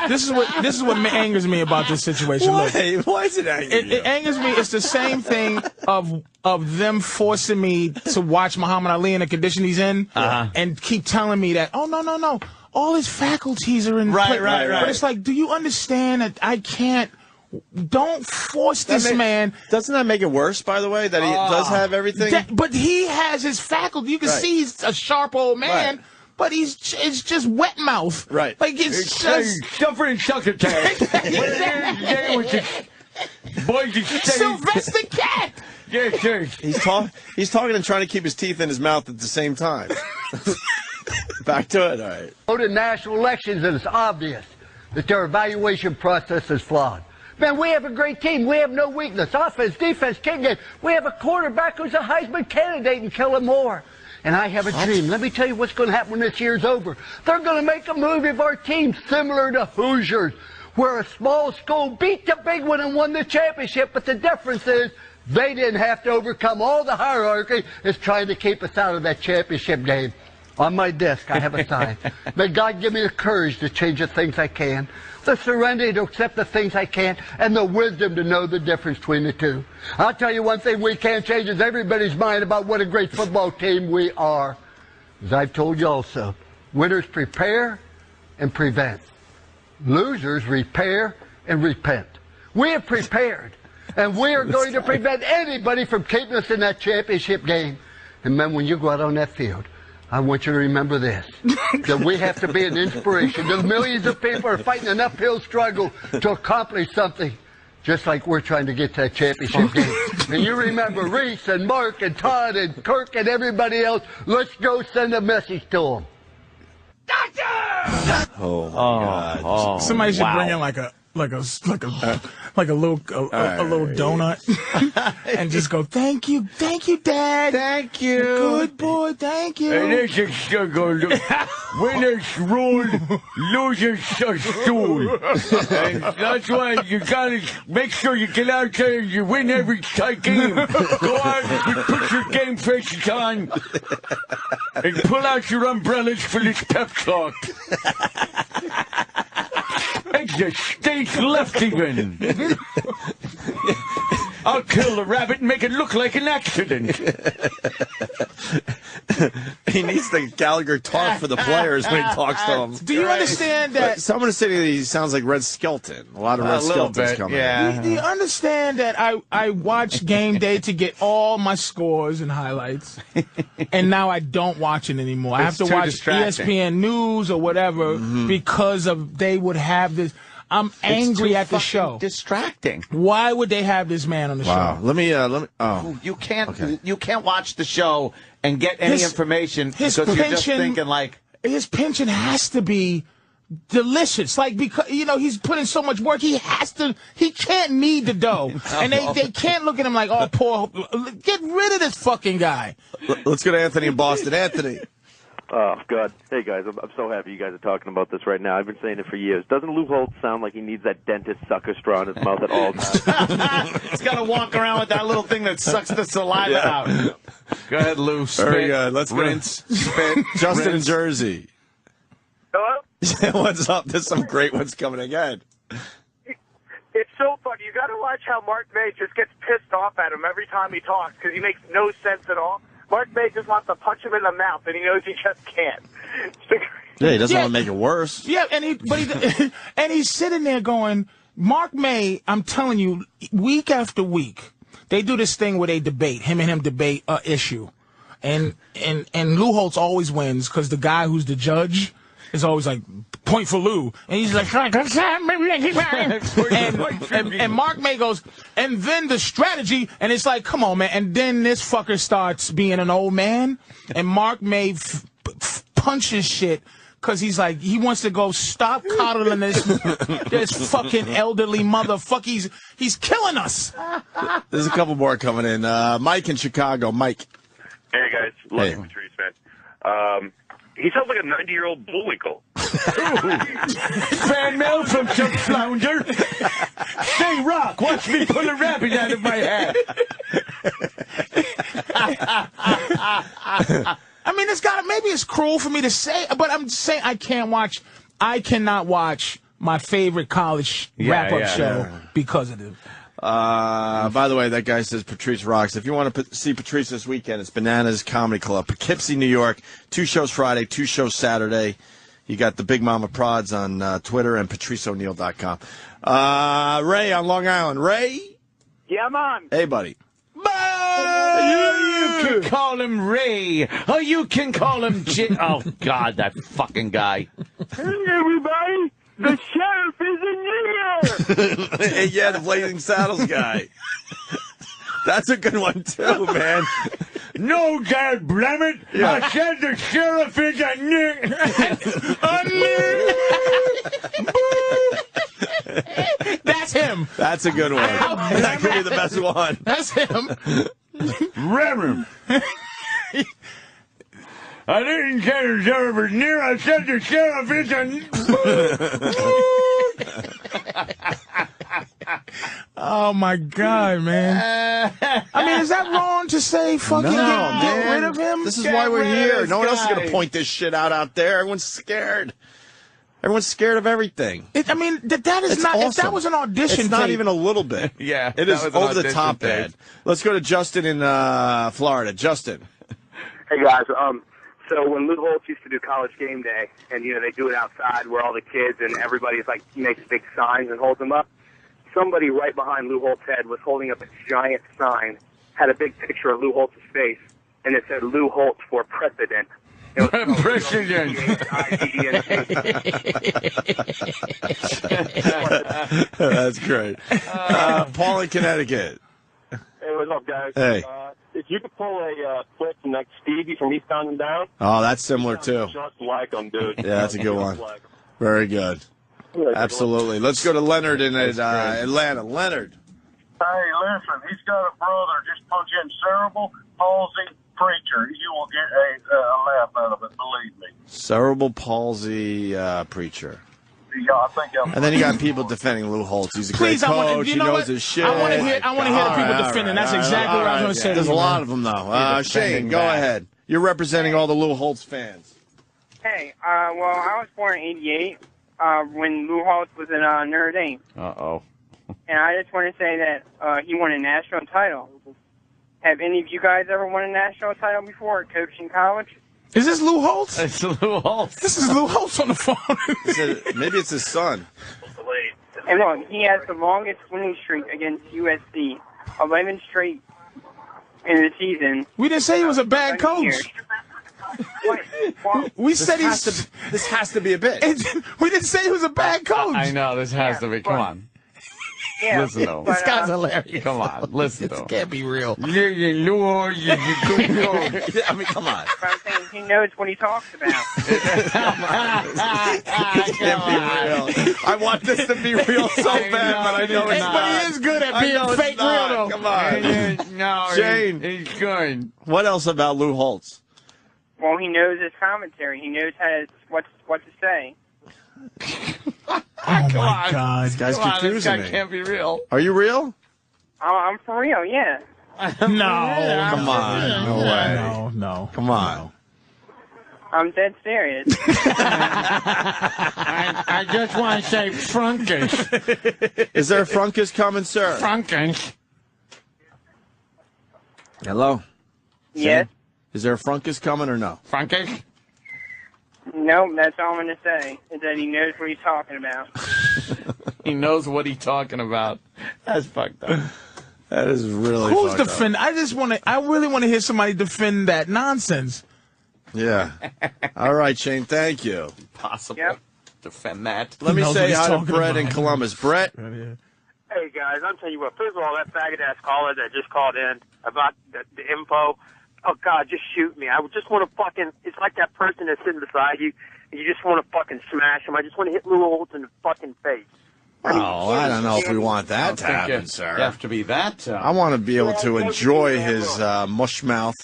This is what angers me about this situation. Why? Look, Why is it angry? It angers me. It's the same thing of them forcing me to watch Muhammad Ali in the condition he's in, and keep telling me that, oh no, all his faculties are in. Right. But it's like, do you understand that I can't? Don't force this man. Doesn't that make it worse, by the way, that he does have everything? But he has his faculty. You can see he's a sharp old man. Right. But it's just wet mouth. Right. Like it's just suffering succotash. Sylvester Cat. Yes, sir. He's talking and trying to keep his teeth in his mouth at the same time. Back to it. All right. Vote in national elections, and it's obvious that their evaluation process is flawed. Man, we have a great team. We have no weakness. Offense, defense, kick game. We have a quarterback who's a Heisman candidate and Kellen Moore. And I have a dream. Let me tell you what's going to happen when this year's over. They're going to make a movie of our team similar to Hoosiers, where a small school beat the big one and won the championship. But the difference is they didn't have to overcome all the hierarchy that's trying to keep us out of that championship game. On my desk, I have a sign. May God give me the courage to change the things I can, the serenity to accept the things I can't, and the wisdom to know the difference between the two. I'll tell you one thing we can't change is everybody's mind about what a great football team we are. As I've told you also, winners prepare and prevent. Losers repair and repent. We have prepared, and we are going to prevent anybody from keeping us in that championship game. And man, when you go out on that field, I want you to remember this, that we have to be an inspiration. The millions of people are fighting an uphill struggle to accomplish something, just like we're trying to get to that championship game. And you remember Reese and Mark and Todd and Kirk and everybody else, let's go send a message to them. Oh, my God. Somebody should bring in like a little donut and just go, thank you, Dad, thank you, good boy, thank you. And this is struggle. Winners rule, losers are stool. And that's why you gotta make sure you get out there and you win every tight game. Go out and put your game faces on and pull out your umbrellas for this pep talk. Exit stage left even. I'll kill the rabbit and make it look like an accident. He needs the Gallagher talk for the players when he talks to them. Do you understand that? Someone is saying that he sounds like Red Skelton. A lot of Red Skeltons coming. Yeah. Do you understand that I watch game day to get all my scores and highlights, and now I don't watch it anymore. I have to watch ESPN News or whatever because they would have this. I'm angry at the show. Distracting. Why would they have this man on the show? Let me. Oh, you can't watch the show and get any information because you're just thinking like his pension has to be delicious. Like, because he's putting so much work, he can't need the dough, and they can't look at him like, oh, poor. Get rid of this fucking guy. Let's go to Anthony in Boston. Anthony. Oh, God. Hey, guys, I'm so happy you guys are talking about this right now. I've been saying it for years. Doesn't Lou Holtz sound like he needs that dentist sucker straw in his mouth at all times? He's got to walk around with that little thing that sucks the saliva out. Go ahead, Lou. Spit, very good. Let's rinse. Spit. Justin in Jersey. Hello? What's up? There's some great ones coming again. It's so funny. You got to watch how Mark May just gets pissed off at him every time he talks because he makes no sense at all. Mark May just wants to punch him in the mouth, and he knows he just can't. Yeah, he doesn't want to make it worse. Yeah, and he's sitting there going, Mark May, I'm telling you, week after week, they do this thing where they debate, him and him debate an issue. And Lou Holtz always wins because the guy who's the judge is always like, point for Lou. And he's like, and Mark May goes, and then the strategy, and it's like, come on, man. And then this fucker starts being an old man, and Mark May punches shit because he's like, he wants to go stop coddling this fucking elderly motherfucker. He's killing us. There's a couple more coming in. Mike in Chicago. Mike. Hey, guys. Love you, Patrice, man. He sounds like a 90-year-old Bullwinkle. Fan mail from some flounder. Say, Rock, watch me pull a rabbit out of my hat. I mean, maybe it's cruel for me to say, but I'm saying I cannot watch my favorite college wrap-up show because of it. By the way, that guy says Patrice rocks. If you want to see Patrice this weekend, it's Bananas Comedy Club, Poughkeepsie, New York. 2 shows Friday, 2 shows Saturday. You got the Big Mama Prods on Twitter and PatriceO'Neal.com. Ray on Long Island. Ray? Yeah, man. Hey, buddy. You can call him Ray, or you can call him Jim. Oh, God, that fucking guy. Hey, everybody. The sheriff is in here! Yeah, the Blazing Saddles guy. That's a good one, too, man. No, God blame it. Yeah. I said the sheriff is a That's him. That's a good one. That could be the best one. That's him. Reverend. I didn't say the sheriff is near. I said the sheriff is Oh, my God, man. I mean, is that wrong to say fucking get rid of him? This is why we're here. No one else is going to point this shit out there. Everyone's scared. Everyone's scared of everything. I mean, that is not. Awesome. If that was an audition, it's not tape, even a little bit. Yeah, it is over the top bad. Let's go to Justin in Florida. Justin. Hey guys, so when Lou Holtz used to do College Game Day, and they do it outside where all the kids and everybody's like makes big signs and holds them up. Somebody right behind Lou Holtz's head was holding up a giant sign, had a big picture of Lou Holtz's face, and it said Lou Holtz for president. President. That's great. Paul in Connecticut. Hey, what's up, guys? Hey. If you could pull a clip from like Stevie from Eastbound and Down. Oh, that's similar, too. Just like him, dude. Yeah, that's a good one. Very good. Absolutely. Let's go to Leonard in Atlanta. Leonard. Hey, listen, he's got a brother. Just punch in cerebral palsy preacher. You will get a laugh out of it, believe me. Cerebral palsy preacher. Yeah, I think and then you got people defending Lou Holtz. He's a great coach. He knows his shit. I want to hear the people defending. That's exactly what I was going to say. There's a lot of them, though. Shane, go ahead. You're representing all the Lou Holtz fans. Hey, well, I was born in '88 when Lou Holtz was in Notre Dame. Uh-oh. And I just want to say that he won a national title. Have any of you guys ever won a national title before coaching college? Is this Lou Holtz? It's Lou Holtz. This is Lou Holtz on the phone. Maybe it's his son. And look, he has the longest winning streak against USC. 11 straight in the season. We didn't say he was a bad coach. We said this has to be a bit. We didn't say he was a bad coach. I know, this has to be. Come on. Yeah, listen to him. This guy's hilarious. Come on, listen to him. This can't be real. I mean, come on. But I'm saying he knows what he talks about. This can't be real. I want this to be real so bad, but I know it's not. But he is good at being fake real, though. Come on. No, Shane. He's good. What else about Lou Holtz? Well, he knows his commentary. He knows what to say. Oh, my God. This guy's confusing This guy me. can't be real. Are you real? I'm for real, yeah. No. Come on. No way. No. Come on. I'm dead serious. I just want to say Frunkish. Is there a Frunkish coming, sir? Frunkish. Hello? Yes? Is there a Frunkish coming or no? Frunkish? Nope, that's all I'm going to say, is that he knows what he's talking about. He knows what he's talking about. That's fucked up. That is really Who's fucked defend? I really want to hear somebody defend that nonsense. Yeah. All right, Shane, thank you. Possible. Yep. Defend that. Let me say hi to talking Brett about. in Columbus. Brett? Hey, guys, I'm telling you what. First of all, that faggot-ass caller that just called in about the info, oh, God, just shoot me. I would just want to fucking, it's like that person that's sitting beside you, and you just want to fucking smash him. I just want to hit Lou Holtz in the fucking face. Oh, I don't know if we want that to happen, sir. You have to be that. I want to be able to enjoy his mush mouth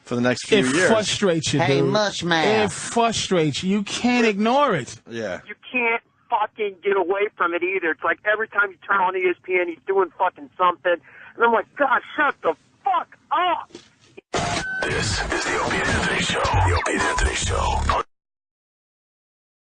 for the next few years. It frustrates you, dude. Hey, mush mouth. It frustrates you. You can't ignore it. Yeah. You can't fucking get away from it either. It's like every time you turn on ESPN, he's doing fucking something. And I'm like, God, shut the